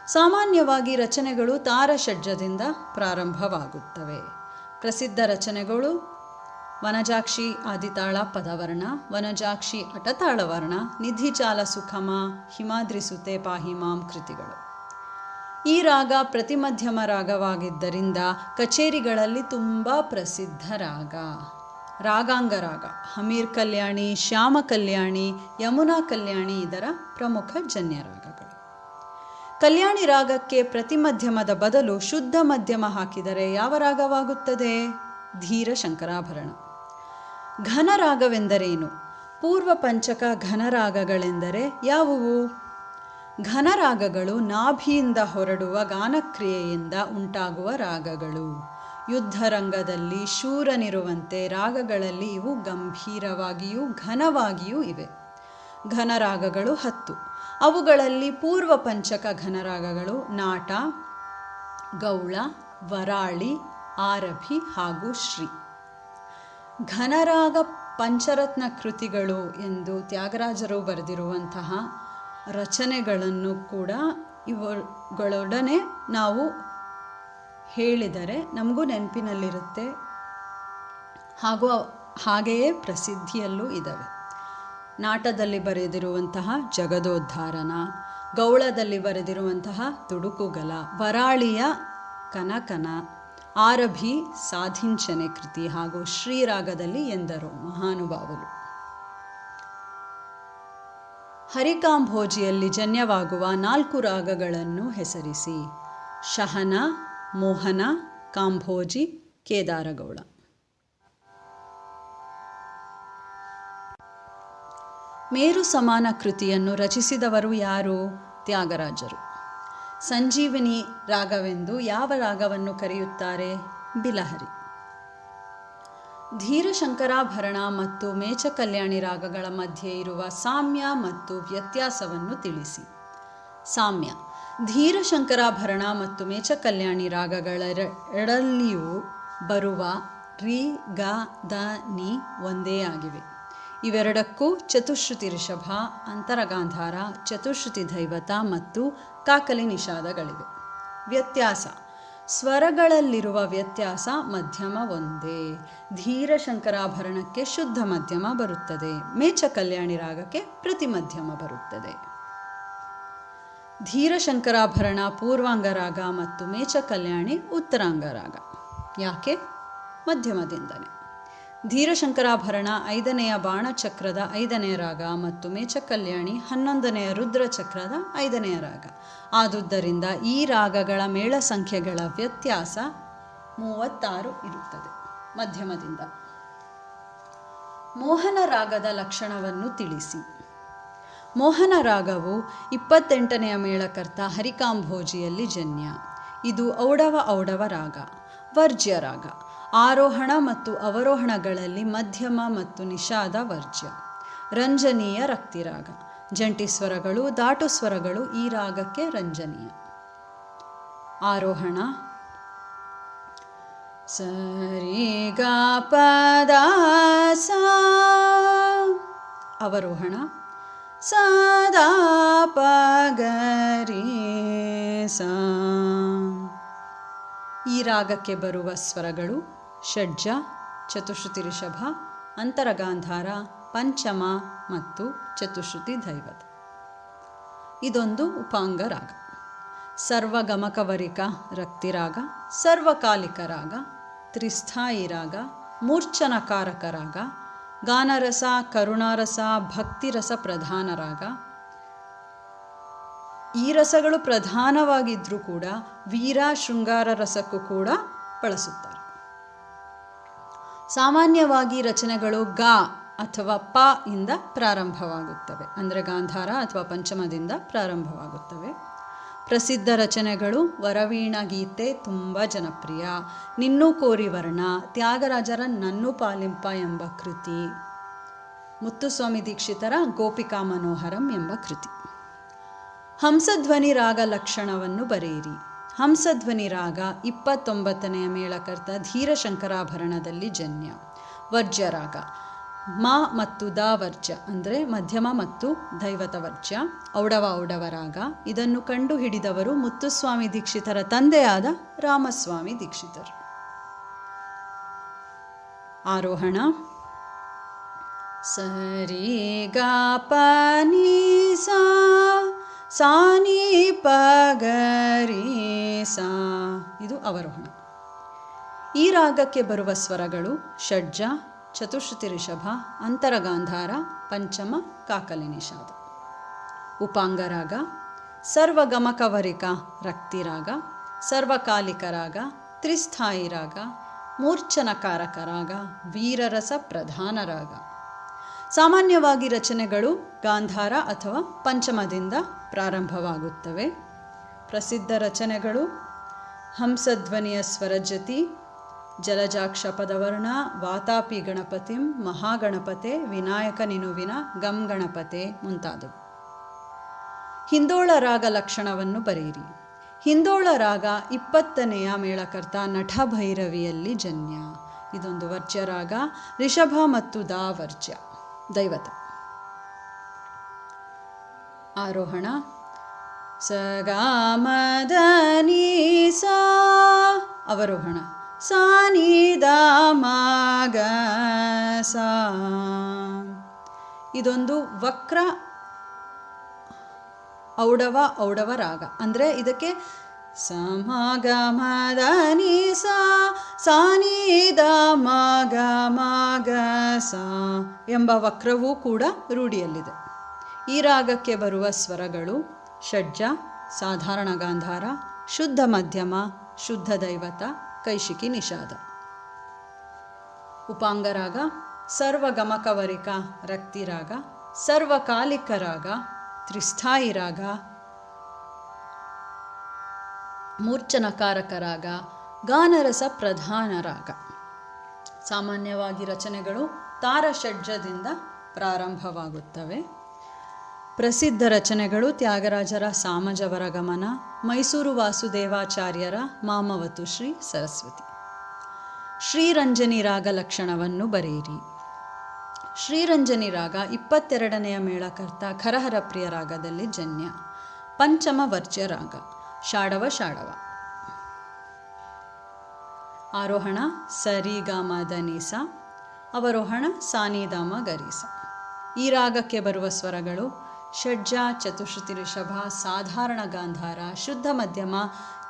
ಸಾಮಾನ್ಯವಾಗಿ ರಚನೆಗಳು ತಾರಷಡ್ಜದಿಂದ ಪ್ರಾರಂಭವಾಗುತ್ತವೆ. ಪ್ರಸಿದ್ಧ ರಚನೆಗಳು: ವನಜಾಕ್ಷಿ ಆದಿತಾಳ ಪದವರ್ಣ, ವನಜಾಕ್ಷಿ ಅಟತಾಳವರ್ಣ, ನಿಧಿಚಾಲ ಸುಖಮ, ಹಿಮಾದ್ರಿಸುತೆ ಪಾಹಿಮಾಂ ಕೃತಿಗಳು. ಈ ರಾಗ ಪ್ರತಿಮಧ್ಯಮ ರಾಗವಾಗಿದ್ದರಿಂದ ಕಚೇರಿಗಳಲ್ಲಿ ತುಂಬ ಪ್ರಸಿದ್ಧ ರಾಗ. ರಾಗಾಂಗ ರಾಗ: ಹಮೀರ್ ಕಲ್ಯಾಣಿ, ಶ್ಯಾಮ ಕಲ್ಯಾಣಿ, ಯಮುನಾ ಕಲ್ಯಾಣಿ ಇದರ ಪ್ರಮುಖ ಜನ್ಯ ರಾಗಗಳು. ಕಲ್ಯಾಣಿ ರಾಗಕ್ಕೆ ಪ್ರತಿಮಧ್ಯಮದ ಬದಲು ಶುದ್ಧ ಮಧ್ಯಮ ಹಾಕಿದರೆ ಯಾವ ರಾಗವಾಗುತ್ತದೆ? ಧೀರ ಶಂಕರಾಭರಣ. ಘನರಾಗವೆಂದರೇನು? ಪೂರ್ವ ಪಂಚಕ ಘನರಾಗಗಳೆಂದರೆ ಯಾವುವು? ಘನರಾಗಗಳು ನಾಭಿಯಿಂದ ಹೊರಡುವ ಗಾನಕ್ರಿಯೆಯಿಂದ ಉಂಟಾಗುವ ರಾಗಗಳು. ಯುದ್ಧರಂಗದಲ್ಲಿ ಶೂರನಿರುವಂತೆ ರಾಗಗಳಲ್ಲಿ ಇವು ಗಂಭೀರವಾಗಿಯೂ ಘನವಾಗಿಯೂ ಇವೆ. ಘನರಾಗಗಳು 10. ಅವುಗಳಲ್ಲಿ ಪೂರ್ವ ಪಂಚಕ ಘನರಾಗಗಳು ನಾಟ, ಗೌಳ, ವರಾಳಿ, ಆರಭಿ ಹಾಗೂ ಶ್ರೀ. ಘನರಾಗ ಪಂಚರತ್ನ ಕೃತಿಗಳು ಎಂದು ತ್ಯಾಗರಾಜರು ಬರೆದಿರುವಂತಹ ರಚನೆಗಳನ್ನು ಕೂಡ ಇವುಗಳೊಡನೆ ನಾವು ಹೇಳಿದರೆ ನಮಗೂ ನೆನಪಿನಲ್ಲಿರುತ್ತೆ ಹಾಗೂ ಹಾಗೆಯೇ ಪ್ರಸಿದ್ಧಿಯಲ್ಲೂ ಇದ್ದಾವೆ. ನಾಟದಲ್ಲಿ ಬರೆದಿರುವಂತಹ ಜಗದೋದ್ಧಾರನ, ಗೌಳದಲ್ಲಿ ಬರೆದಿರುವಂತಹ ತುಡುಕುಗಲ, ವರಾಳಿಯ ಕನಕನ, ಆರಭಿ ಸಾಧಿಂಚನೆ ಕೃತಿ ಹಾಗೂ ಶ್ರೀರಾಗದಲ್ಲಿ ಎಂದರು ಮಹಾನುಭಾವರು. ಹರಿಕಾಂಬೋಜಿಯಲ್ಲಿ ಜನ್ಯವಾಗುವ 4 ರಾಗಗಳನ್ನು ಹೆಸರಿಸಿ. ಶಹನ, ಮೋಹನ, ಕಾಂಬೋಜಿ, ಕೇದಾರಗೌಳ. ಮೇರು ಸಮಾನ ಕೃತಿಯನ್ನು ರಚಿಸಿದವರು ಯಾರು? ತ್ಯಾಗರಾಜರು. ಸಂಜೀವಿನಿ ರಾಗವೆಂದು ಯಾವ ರಾಗವನ್ನು ಕರೆಯುತ್ತಾರೆ? ಬಿಲಹರಿ. ಧೀರ ಶಂಕರಾಭರಣ ಮತ್ತು ಮೇಚ ಕಲ್ಯಾಣಿ ರಾಗಗಳ ಮಧ್ಯೆ ಇರುವ ಸಾಮ್ಯ ಮತ್ತು ವ್ಯತ್ಯಾಸವನ್ನು ತಿಳಿಸಿ. ಸಾಮ್ಯ: ಧೀರ ಶಂಕರಾಭರಣ ಮತ್ತು ಮೇಚ ಕಲ್ಯಾಣಿ ರಾಗಗಳೆರಡಲ್ಲಿಯೂ ಬರುವ ರಿ, ಗ, ದ, ನಿ ಒಂದೇ ಆಗಿವೆ. ಇವೆರಡಕ್ಕೂ ಚತುಶ್ರುತಿ ಋಷಭ, ಅಂತರಗಾಂಧಾರ, ಚತುಶ್ರುತಿ ದೈವತ ಮತ್ತು ಕಾಕಲಿ ನಿಷಾದಗಳಿವೆ. ವ್ಯತ್ಯಾಸ: ಸ್ವರಗಳಲ್ಲಿರುವ ವ್ಯತ್ಯಾಸ ಮಧ್ಯಮ ಒಂದೇ. ಧೀರ ಶಂಕರಾಭರಣಕ್ಕೆ ಶುದ್ಧ ಮಧ್ಯಮ ಬರುತ್ತದೆ, ಮೇಚ ಕಲ್ಯಾಣಿ ರಾಗಕ್ಕೆ ಪ್ರತಿ ಮಧ್ಯಮ ಬರುತ್ತದೆ. ಧೀರ ಶಂಕರಾಭರಣ ಪೂರ್ವಾಂಗ ರಾಗ ಮತ್ತು ಮೇಚ ಕಲ್ಯಾಣಿ ಉತ್ತರಾಂಗ ರಾಗ. ಯಾಕೆ? ಮಧ್ಯಮದಿಂದಲೇ. ಧೀರ ಶಂಕರಾಭರಣ 5ನೆಯ ಬಾಣಚಕ್ರದ 5ನೆಯ ರಾಗ ಮತ್ತು ಮೇಚ ಕಲ್ಯಾಣಿ 11ನೆಯ ರುದ್ರ ಚಕ್ರದ 5ನೆಯ ರಾಗ. ಆದುದರಿಂದ ಈ ರಾಗಗಳ ಮೇಳ ಸಂಖ್ಯೆಗಳ ವ್ಯತ್ಯಾಸ 36 ಇರುತ್ತದೆ ಮಧ್ಯಮದಿಂದ. ಮೋಹನ ರಾಗದ ಲಕ್ಷಣವನ್ನು ತಿಳಿಸಿ. ಮೋಹನ ರಾಗವು 28ನೆಯ ಮೇಳಕರ್ತ ಹರಿಕಾಂಭೋಜಿಯಲ್ಲಿ ಜನ್ಯ. ಇದು ಔಡವ ಔಡವ ರಾಗ, ವರ್ಜ್ಯ ರಾಗ. ಆರೋಹಣ ಮತ್ತು ಅವರೋಹಣಗಳಲ್ಲಿ ಮಧ್ಯಮ ಮತ್ತು ನಿಷಾದ ವರ್ಜ್ಯ. ರಂಜನೀಯ ರಕ್ತಿರಾಗ. ಜಂಟಿ ಸ್ವರಗಳು, ದಾಟು ಸ್ವರಗಳು ಈ ರಾಗಕ್ಕೆ ರಂಜನೀಯ. ಆರೋಹಣ ಸರಿ ಗ ಪದ ಸಾ. ಅವರೋಹಣ ಸದಾ ಪಗರಿ ಸಾ. ಈ ರಾಗಕ್ಕೆ ಬರುವ ಸ್ವರಗಳು ಷಡ್ಜ, ಚತುಶ್ರುತಿ ರಿಷಭ, ಅಂತರಗಾಂಧಾರ, ಪಂಚಮ ಮತ್ತು ಚತುಶ್ರುತಿ ದೈವತ. ಇದೊಂದು ಉಪಾಂಗ ರಾಗ. ಸರ್ವಗಮಕವರಿಕ ರಕ್ತಿರಾಗ, ಸರ್ವಕಾಲಿಕ ರಾಗ, ತ್ರಿಸ್ಥಾಯಿ ರಾಗ, ಮೂರ್ಛನಕಾರಕ ರಾಗ, ಗಾನರಸ, ಕರುಣಾರಸ, ಭಕ್ತಿರಸ ಪ್ರಧಾನ ರಾಗ. ಈ ರಸಗಳು ಪ್ರಧಾನವಾಗಿದ್ದರೂ ಕೂಡ ವೀರ ಶೃಂಗಾರ ರಸಕ್ಕೂ ಕೂಡ ಬಳಸುತ್ತಾರೆ. ಸಾಮಾನ್ಯವಾಗಿ ರಚನೆಗಳು ಗ ಅಥವಾ ಪ ಇಂದ ಪ್ರಾರಂಭವಾಗುತ್ತವೆ, ಅಂದರೆ ಗಾಂಧಾರ ಅಥವಾ ಪಂಚಮದಿಂದ ಪ್ರಾರಂಭವಾಗುತ್ತವೆ. ಪ್ರಸಿದ್ಧ ರಚನೆಗಳು ವರವೀಣ ಗೀತೆ ತುಂಬ ಜನಪ್ರಿಯ, ನಿನ್ನೂ ಕೋರಿ ವರ್ಣ, ತ್ಯಾಗರಾಜರ ನನ್ನು ಪಾಲಿಂಪ ಎಂಬ ಕೃತಿ, ಮುತ್ತುಸ್ವಾಮಿ ದೀಕ್ಷಿತರ ಗೋಪಿಕಾ ಮನೋಹರಂ ಎಂಬ ಕೃತಿ. ಹಂಸಧ್ವನಿ ರಾಗ ಲಕ್ಷಣವನ್ನು ಬರೆಯಿರಿ. ಹಂಸಧ್ವನಿ ರಾಗ 29ನೆಯ ಮೇಳಕರ್ತ ಧೀರಶಂಕರಾಭರಣದಲ್ಲಿ ಜನ್ಯ. ವರ್ಜ್ಯ ರಾಗ. ಮ ಮತ್ತು ದ ವರ್ಜ್ಯ, ಅಂದರೆ ಮಧ್ಯಮ ಮತ್ತು ದೈವತ ವರ್ಜ್ಯ. ಔಡವ ಔಡವ ರಾಗ. ಇದನ್ನು ಕಂಡು ಹಿಡಿದವರು ಮುತ್ತುಸ್ವಾಮಿ ದೀಕ್ಷಿತರ ತಂದೆಯಾದ ರಾಮಸ್ವಾಮಿ ದೀಕ್ಷಿತರು. ಆರೋಹಣ ಸರಿ ಗ ಪ ನಿ ಸಾ, ಸಾ ನಿ ಪ ಗ ರಿ ಸಾ. ಇದು ಅವರೋಹಣ. ಈ ರಾಗಕ್ಕೆ ಬರುವ ಸ್ವರಗಳು ಷಡ್ಜ, ಚತುಶ್ರುತಿ ರಿಷಭ, ಅಂತರಗಾಂಧಾರ, ಪಂಚಮ, ಕಾಕಲಿ ನಿಷಾದ. ಉಪಾಂಗರಾಗ ಸರ್ವಗಮಕವರಿಕ ರಕ್ತಿರಾಗ, ಸರ್ವಕಾಲಿಕ ರಾಗ, ತ್ರಿಸ್ಥಾಯಿ ರಾಗ, ಮೂರ್ಛನಕಾರಕ ರಾಗ, ವೀರರಸ ಪ್ರಧಾನ ರಾಗ. ಸಾಮಾನ್ಯವಾಗಿ ರಚನೆಗಳು ಗಾಂಧಾರ ಅಥವಾ ಪಂಚಮದಿಂದ ಪ್ರಾರಂಭವಾಗುತ್ತವೆ. ಪ್ರಸಿದ್ಧ ರಚನೆಗಳು ಹಂಸಧ್ವನಿಯ ಸ್ವರಜತಿ, ಜಲಜಾಕ್ಷ ಪದವರ್ಣ, ವಾತಾಪಿ ಗಣಪತಿಂ, ಮಹಾಗಣಪತೆ, ವಿನಾಯಕ ನಿನುವಿನ, ಗಂ ಗಣಪತೆ ಮುಂತಾದವು. ಹಿಂದೋಳ ರಾಗ ಲಕ್ಷಣವನ್ನು ಬರೆಯಿರಿ. ಹಿಂದೋಳ ರಾಗ 20ನೆಯ ಮೇಳಕರ್ತ ನಟಭೈರವಿಯಲ್ಲಿ ಜನ್ಯ. ಇದೊಂದು ವರ್ಜ್ಯ ರಾಗ. ರಿಷಭ ಮತ್ತು ದ ವರ್ಜ್ಯ, ದೈವತ. ಆರೋಹಣ ಸ ಗ ಮ ದ ನಿ ಸಾ. ಅವರೋಹಣ ಸಾ ನಿ ದ ಮ ಗ ಸಾ. ಇದೊಂದು ವಕ್ರ ಔಡವ ಔಡವ ರಾಗ, ಅಂದರೆ ಇದಕ್ಕೆ ಸ ಮ ಗ ಮ ದ ನಿ ಸಾ, ಸಾ ನಿ ದ ಮ ಗ ಮ ಗ ಸಾ ಎಂಬ ವಕ್ರವೂ ಕೂಡ ರೂಢಿಯಲ್ಲಿದೆ. ಈ ರಾಗಕ್ಕೆ ಬರುವ ಸ್ವರಗಳು ಷಡ್ಜ, ಸಾಧಾರಣ ಗಾಂಧಾರ, ಶುದ್ಧ ಮಧ್ಯಮ, ಶುದ್ಧ ದೈವತ, ಕೈಶಿಕಿ ನಿಷಾದ. ಉಪಾಂಗರಾಗ ಸರ್ವಗಮಕವರಿಕ ರಕ್ತಿರಾಗ, ಸರ್ವಕಾಲಿಕ ರಾಗ, ತ್ರಿಸ್ಥಾಯಿ ರಾಗ, ಮೂರ್ಛನಕಾರಕ ರಾಗ, ಗಾನರಸ ಪ್ರಧಾನ ರಾಗ. ಸಾಮಾನ್ಯವಾಗಿ ರಚನೆಗಳು ತಾರಷಡ್ಜದಿಂದ ಪ್ರಾರಂಭವಾಗುತ್ತವೆ. ಪ್ರಸಿದ್ಧ ರಚನೆಗಳು ತ್ಯಾಗರಾಜರ ಸಾಮಜವರ ಗಮನ, ಮೈಸೂರು ವಾಸುದೇವಾಚಾರ್ಯರ ಮಾಮವತು ಶ್ರೀ ಸರಸ್ವತಿ. ಶ್ರೀರಂಜನಿ ರಾಗ ಲಕ್ಷಣವನ್ನು ಬರೆಯಿರಿ. ಶ್ರೀರಂಜನಿ ರಾಗ 22ನೆಯ ಮೇಳಕರ್ತ ಖರಹರ ಪ್ರಿಯ ರಾಗದಲ್ಲಿ ಜನ್ಯ. ಪಂಚಮ ವರ್ಜ್ಯ ರಾಗ. ಶಾಡವ ಶಾಡವ. ಆರೋಹಣ ಸರಿ ಗ ಮ ದ ನಿ ಸಾ. ಅವರೋಹಣ ಸಾನಿ ದ ಮ ಗ ರಿ ಸಾ. ಈ ರಾಗಕ್ಕೆ ಬರುವ ಸ್ವರಗಳು ಷಡ್ಜ, ಚತುಶ್ರುತಿ ರಿಷಭ, ಸಾಧಾರಣ ಗಾಂಧಾರ, ಶುದ್ಧ ಮಧ್ಯಮ,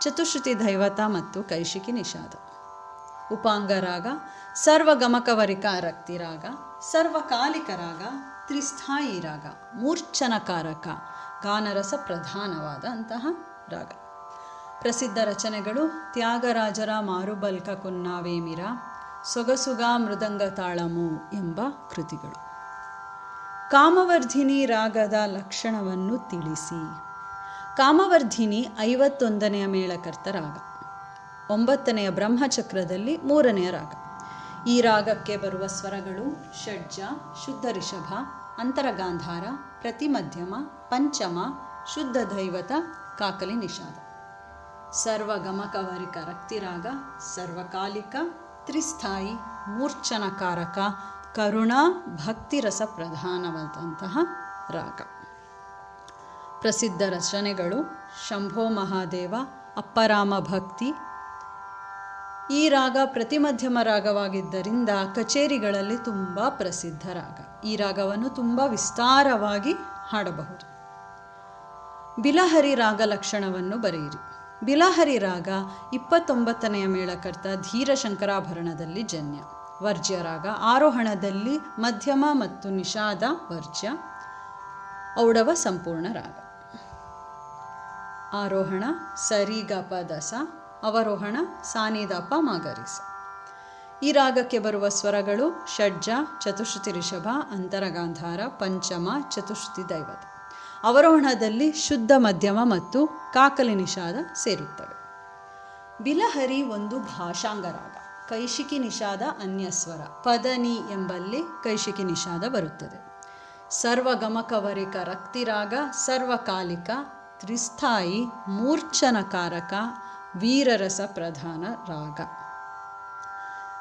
ಚತುಶ್ರುತಿ ದೈವತ ಮತ್ತು ಕೈಶಿಕಿ ನಿಷಾದ. ಉಪಾಂಗರಾಗ ಸರ್ವಗಮಕವರಿಕ ರಕ್ತಿರಾಗ, ಸರ್ವಕಾಲಿಕ ರಾಗ, ತ್ರಿಸ್ಥಾಯಿ ರಾಗ, ಮೂರ್ಛನಕಾರಕ, ಗಾನರಸ ಪ್ರಧಾನವಾದಂತಹ ರಾಗ. ಪ್ರಸಿದ್ಧ ರಚನೆಗಳು ತ್ಯಾಗರಾಜರ ಮಾರುಬಲ್ಕ ಕುನ್ನಾವೇಮಿರ, ಸೊಗಸುಗ ಮೃದಂಗ ತಾಳಮು ಎಂಬ ಕೃತಿಗಳು. ಕಾಮವರ್ಧಿನಿ ರಾಗದ ಲಕ್ಷಣವನ್ನು ತಿಳಿಸಿ. ಕಾಮವರ್ಧಿನಿ 51ನೆಯ ಮೇಳಕರ್ತ ರಾಗ, 9ನೆಯ ಬ್ರಹ್ಮಚಕ್ರದಲ್ಲಿ 3ನೆಯ ರಾಗ. ಈ ರಾಗಕ್ಕೆ ಬರುವ ಸ್ವರಗಳು ಷಡ್ಜ, ಶುದ್ಧ ರಿಷಭ, ಅಂತರಗಾಂಧಾರ, ಪ್ರತಿಮಧ್ಯಮ, ಪಂಚಮ, ಶುದ್ಧ ದೈವತ, ಕಾಕಲಿ ನಿಷಾದ. ಸರ್ವಗಮಕವರಿಕ ರಕ್ತಿರಾಗ, ಸರ್ವಕಾಲಿಕ, ತ್ರಿಸ್ಥಾಯಿ, ಮೂರ್ಛನಕಾರಕ, ಕರುಣಾ ಭಕ್ತಿರಸ ಪ್ರಧಾನವಾದಂತಹ ರಾಗ. ಪ್ರಸಿದ್ಧ ರಚನೆಗಳು ಶಂಭೋ ಮಹಾದೇವ, ಅಪ್ಪರಾಮ ಭಕ್ತಿ. ಈ ರಾಗ ಪ್ರತಿಮಧ್ಯಮ ರಾಗವಾಗಿದ್ದರಿಂದ ಕಚೇರಿಗಳಲ್ಲಿ ತುಂಬ ಪ್ರಸಿದ್ಧ ರಾಗ. ಈ ರಾಗವನ್ನು ತುಂಬ ವಿಸ್ತಾರವಾಗಿ ಹಾಡಬಹುದು. ಬಿಲಹರಿ ರಾಗ ಲಕ್ಷಣವನ್ನು ಬರೆಯಿರಿ. ಬಿಲಹರಿ ರಾಗ 29ನೆಯ ಮೇಳಕರ್ತ ಧೀರ ಶಂಕರಾಭರಣದಲ್ಲಿ ಜನ್ಯ. ವರ್ಜ್ಯ ರಾಗ. ಆರೋಹಣದಲ್ಲಿ ಮಧ್ಯಮ ಮತ್ತು ನಿಷಾದ ವರ್ಜ್ಯ. ಔಡವ ಸಂಪೂರ್ಣ ರಾಗ. ಆರೋಹಣ ಸರಿ ಗ ಪ ದಸ, ಅವರೋಹಣ ಸಾನಿ ದ ಪ ಮ ಗ ರಿ ಸ. ಈ ರಾಗಕ್ಕೆ ಬರುವ ಸ್ವರಗಳು ಷಡ್ಜ, ಚತುಶ್ರುತಿ ರಿಷಭ, ಅಂತರಗಾಂಧಾರ, ಪಂಚಮ, ಚತುಶ್ರುತಿ ದೈವತ. ಅವರೋಹಣದಲ್ಲಿ ಶುದ್ಧ ಮಧ್ಯಮ ಮತ್ತು ಕಾಕಲಿ ನಿಷಾದ ಸೇರುತ್ತವೆ. ಬಿಲಹರಿ ಒಂದು ಭಾಷಾಂಗ ರಾಗ. ಕೈಶಿಕಿ ನಿಷಾದ ಅನ್ಯಸ್ವರ. ಪದನಿ ಎಂಬಲ್ಲಿ ಕೈಶಿಕಿ ನಿಷಾದ ಬರುತ್ತದೆ. ಸರ್ವಗಮಕವರಿಕ ರಕ್ತಿರಾಗ, ಸರ್ವಕಾಲಿಕ, ತ್ರಿಸ್ಥಾಯಿ, ಮೂರ್ಛನಕಾರಕ, ವೀರರಸ ಪ್ರಧಾನ ರಾಗ.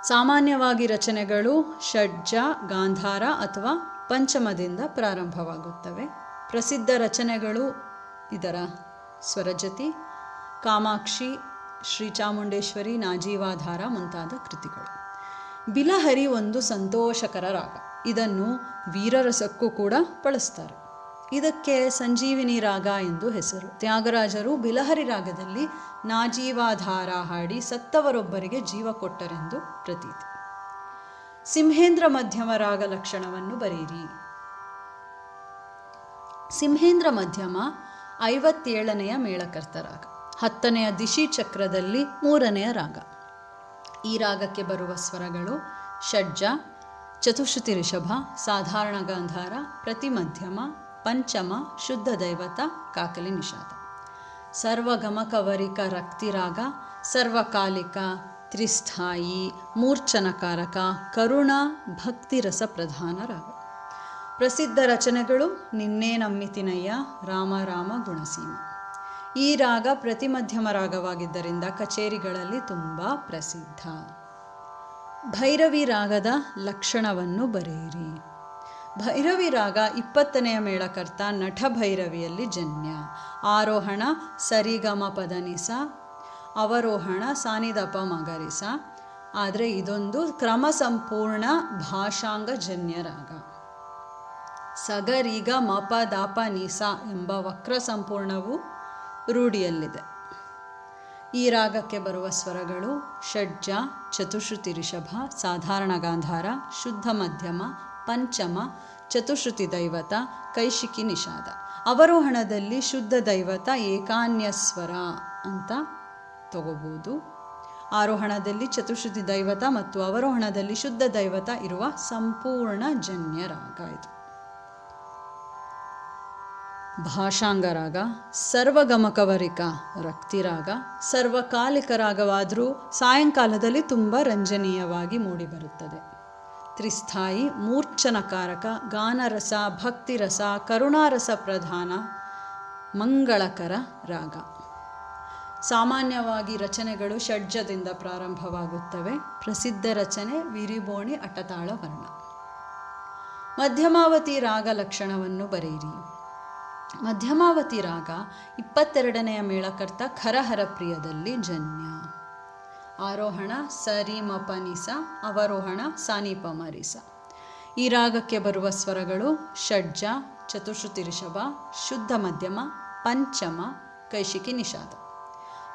ಸಾಮಾನ್ಯವಾಗಿ ರಚನೆಗಳು ಷಡ್ಜ, ಗಾಂಧಾರ ಅಥವಾ ಪಂಚಮದಿಂದ ಪ್ರಾರಂಭವಾಗುತ್ತವೆ. ಪ್ರಸಿದ್ಧ ರಚನೆಗಳು ಇದರ ಸ್ವರಜತಿ, ಕಾಮಾಕ್ಷಿ, ಶ್ರೀ ಚಾಮುಂಡೇಶ್ವರಿ, ನಾಜೀವಾಧಾರ ಮುಂತಾದ ಕೃತಿಗಳು. ಬಿಲಹರಿ ಒಂದು ಸಂತೋಷಕರ ರಾಗ. ಇದನ್ನು ವೀರರಸಕ್ಕೂ ಕೂಡ ಬಳಸ್ತಾರೆ. ಇದಕ್ಕೆ ಸಂಜೀವಿನಿ ರಾಗ ಎಂದು ಹೆಸರು. ತ್ಯಾಗರಾಜರು ಬಿಲಹರಿ ರಾಗದಲ್ಲಿ ನಾಜೀವಾಧಾರ ಹಾಡಿ ಸತ್ತವರೊಬ್ಬರಿಗೆ ಜೀವ ಕೊಟ್ಟರೆಂದು ಪ್ರತೀತಿ. ಸಿಂಹೇಂದ್ರ ಮಧ್ಯಮ ರಾಗ ಲಕ್ಷಣವನ್ನು ಬರೆಯಿರಿ. ಸಿಂಹೇಂದ್ರ ಮಧ್ಯಮ 57ನೆಯ ಮೇಳಕರ್ತ ರಾಗ, 10ನೆಯ ದಿಶಿ ಚಕ್ರದಲ್ಲಿ 3ನೆಯ ರಾಗ. ಈ ರಾಗಕ್ಕೆ ಬರುವ ಸ್ವರಗಳು ಷಡ್ಜ, ಚತುಶ್ರುತಿ ರಿಷಭ, ಸಾಧಾರಣ ಗಾಂಧಾರ, ಪ್ರತಿಮಧ್ಯಮ, ಪಂಚಮ, ಶುದ್ಧ ದೈವತ, ಕಾಕಲಿ ನಿಷಾದ. ಸರ್ವಗಮಕವರಿಕ ರಕ್ತಿರಾಗ, ಸರ್ವಕಾಲಿಕ, ತ್ರಿಸ್ಥಾಯಿ, ಮೂರ್ಛನಕಾರಕ, ಕರುಣಾ ಭಕ್ತಿರಸ ಪ್ರಧಾನ ರಾಗ. ಪ್ರಸಿದ್ಧ ರಚನೆಗಳು ನಿನ್ನೆ ನಮ್ಮಿತಿನಯ್ಯ, ರಾಮ ರಾಮ ಗುಣಸೀಮ. ಈ ರಾಗ ಪ್ರತಿಮಧ್ಯಮ ರಾಗವಾಗಿದ್ದರಿಂದ ಕಚೇರಿಗಳಲ್ಲಿ ತುಂಬ ಪ್ರಸಿದ್ಧ. ಭೈರವಿ ರಾಗದ ಲಕ್ಷಣವನ್ನು ಬರೆಯಿರಿ. ಭೈರವಿ ರಾಗ 20ನೆಯ ಮೇಳಕರ್ತ ನಟಭೈರವಿಯಲ್ಲಿ ಜನ್ಯ. ಆರೋಹಣ ಸರಿಗಮ ಪದನಿಸ, ಅವರೋಹಣ ಸಾನಿದಪ ಮಗರಿಸ. ಆದರೆ ಇದೊಂದು ಕ್ರಮ ಸಂಪೂರ್ಣ ಭಾಷಾಂಗ ಜನ್ಯ ರಾಗ. ಸಗರಿಗ ಮಪ ದಾಪ ನಿಸ ಎಂಬ ವಕ್ರ ಸಂಪೂರ್ಣವು ರೂಢಿಯಲ್ಲಿದೆ. ಈ ರಾಗಕ್ಕೆ ಬರುವ ಸ್ವರಗಳು ಷಡ್ಜ, ಚತುಶ್ರುತಿ ರಿಷಭ, ಸಾಧಾರಣ ಗಾಂಧಾರ, ಶುದ್ಧ ಮಧ್ಯಮ, ಪಂಚಮ, ಚತುಶ್ರುತಿ ದೈವತ, ಕೈಶಿಕಿ ನಿಷಾದ. ಅವರೋಹಣದಲ್ಲಿ ಶುದ್ಧ ದೈವತ ಏಕಾನ್ಯಸ್ವರ ಅಂತ ತಗೋಬಹುದು. ಆರೋಹಣದಲ್ಲಿ ಚತುಶ್ರುತಿ ದೈವತ ಮತ್ತು ಅವರೋಹಣದಲ್ಲಿ ಶುದ್ಧ ದೈವತ ಇರುವ ಸಂಪೂರ್ಣ ಜನ್ಯ ರಾಗ ಇದು. ಭಾಷಾಂಗ ರಾಗ ಸರ್ವಗಮಕವರಿಕ ರಕ್ತಿರಾಗ. ಸರ್ವಕಾಲಿಕ ರಾಗವಾದರೂ ಸಾಯಂಕಾಲದಲ್ಲಿ ತುಂಬ ರಂಜನೀಯವಾಗಿ ಮೂಡಿಬರುತ್ತದೆ. ತ್ರಿಸ್ಥಾಯಿ, ಮೂರ್ಛನಕಾರಕ, ಗಾನರಸ, ಭಕ್ತಿರಸ, ಕರುಣಾರಸ ಪ್ರಧಾನ, ಮಂಗಳಕರ ರಾಗ. ಸಾಮಾನ್ಯವಾಗಿ ರಚನೆಗಳು ಷಡ್ಜದಿಂದ ಪ್ರಾರಂಭವಾಗುತ್ತವೆ. ಪ್ರಸಿದ್ಧ ರಚನೆ ವಿರಿಬೋಣಿ ಅಟತಾಳ ವರ್ಣ. ಮಧ್ಯಮಾವತಿ ರಾಗ ಲಕ್ಷಣವನ್ನು ಬರೆಯಿರಿ. ಮಧ್ಯಮಾವತಿ ರಾಗ 22ನೆಯ ಮೇಳಕರ್ತ ಖರಹರ ಪ್ರಿಯದಲ್ಲಿ ಜನ್ಯ. ಆರೋಹಣ ಸರಿ ಮಪನಿಸ, ಅವರೋಹಣ ಸಾನಿಪ ಮರಿಸ. ಈ ರಾಗಕ್ಕೆ ಬರುವ ಸ್ವರಗಳು ಷಡ್ಜ, ಚತುಶ್ರುತಿ ರಿಷಭ, ಶುದ್ಧ ಮಧ್ಯಮ, ಪಂಚಮ, ಕೈಶಿಕಿ ನಿಷಾದ.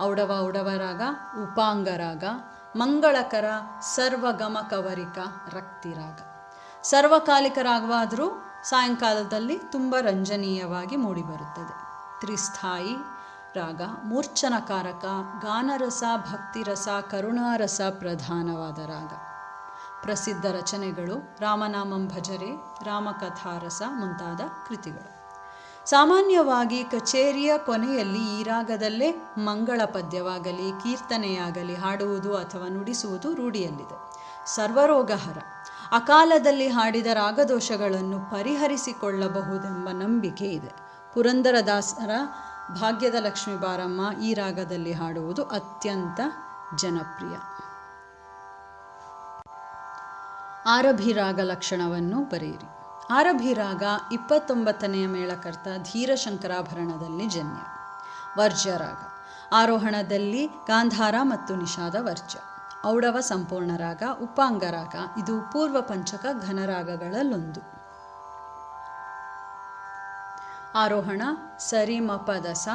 ಔಡವ ಔಡವ ರಾಗ, ಉಪಾಂಗ ರಾಗ, ಮಂಗಳಕರ, ಸರ್ವಗಮಕವರಿಕ ರಕ್ತಿ ರಾಗ. ಸರ್ವಕಾಲಿಕ ರಾಗವಾದರೂ ಸಾಯಂಕಾಲದಲ್ಲಿ ತುಂಬ ರಂಜನೀಯವಾಗಿ ಮೂಡಿಬರುತ್ತದೆ. ತ್ರಿಸ್ಥಾಯಿ, ರಾಗ ಮೂರ್ಛನಕಾರಕ, ಗಾನರಸ, ಭಕ್ತಿರಸ, ಕರುಣಾರಸ ಪ್ರಧಾನವಾದ ರಾಗ. ಪ್ರಸಿದ್ಧ ರಚನೆಗಳು ರಾಮನಾಮಂ ಭಜರೆ, ರಾಮಕಥಾರಸ ಮುಂತಾದ ಕೃತಿಗಳು. ಸಾಮಾನ್ಯವಾಗಿ ಕಚೇರಿಯ ಕೊನೆಯಲ್ಲಿ ಈ ರಾಗದಲ್ಲೇ ಮಂಗಳ ಪದ್ಯವಾಗಲಿ ಕೀರ್ತನೆಯಾಗಲಿ ಹಾಡುವುದು ಅಥವಾ ನುಡಿಸುವುದು ರೂಢಿಯಲ್ಲಿದೆ. ಸರ್ವರೋಗಹರ. ಅಕಾಲದಲ್ಲಿ ಹಾಡಿದ ರಾಗದೋಷಗಳನ್ನು ಪರಿಹರಿಸಿಕೊಳ್ಳಬಹುದೆಂಬ ನಂಬಿಕೆ ಇದೆ. ಪುರಂದರದಾಸರ ಭಾಗ್ಯದ ಲಕ್ಷ್ಮೀ ಬಾರಮ್ಮ ಈ ರಾಗದಲ್ಲಿ ಹಾಡುವುದು ಅತ್ಯಂತ ಜನಪ್ರಿಯ. ಆರಭಿ ರಾಗ ಲಕ್ಷಣವನ್ನು ಬರೆಯಿರಿ. ಆರಭಿ ರಾಗ 29ನೇ ಮೇಳಕರ್ತ ಧೀರ ಶಂಕರಾಭರಣದಲ್ಲಿ ಜನ್ಯ. ವರ್ಜ್ಯ ರಾಗ. ಆರೋಹಣದಲ್ಲಿ ಗಾಂಧಾರ ಮತ್ತು ನಿಷಾದ ವರ್ಜ್ಯ. ಔಡವ ಸಂಪೂರ್ಣ ರಾಗ, ಉಪಾಂಗ ರಾಗ. ಇದು ಪೂರ್ವ ಪಂಚಕ ಘನರಾಗಗಳಲ್ಲೊಂದು. ಆರೋಹಣ ಸರಿ ಮ ಪದಸ,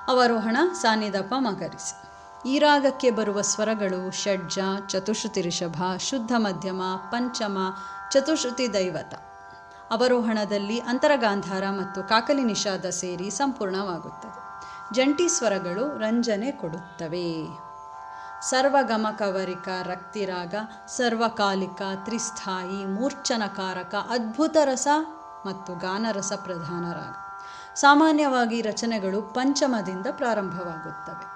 ಅವರೋಹಣ ಸಾನಿದಪ ಮಗರಿಸ. ಈ ರಾಗಕ್ಕೆ ಬರುವ ಸ್ವರಗಳು ಷಡ್ಜ, ಚತುಶ್ರುತಿ ರಿಷಭ, ಶುದ್ಧ ಮಧ್ಯಮ, ಪಂಚಮ, ಚತುಶ್ರುತಿ ದೈವತ. ಅವರೋಹಣದಲ್ಲಿ ಅಂತರಗಾಂಧಾರ ಮತ್ತು ಕಾಕಲಿ ನಿಷಾದ ಸೇರಿ ಸಂಪೂರ್ಣವಾಗುತ್ತದೆ. ಜಂಟಿ ಸ್ವರಗಳು ರಂಜನೆ ಕೊಡುತ್ತವೆ. ಸರ್ವಗಮಕವರಿಕ ರಕ್ತಿರಾಗ, ಸರ್ವಕಾಲಿಕ, ತ್ರಿಸ್ಥಾಯಿ, ಮೂರ್ಛನಕಾರಕ, ಅದ್ಭುತ ರಸ ಮತ್ತು ಗಾನರಸ ಪ್ರಧಾನ ರಾಗ. ಸಾಮಾನ್ಯವಾಗಿ ರಚನೆಗಳು ಪಂಚಮದಿಂದ ಪ್ರಾರಂಭವಾಗುತ್ತವೆ.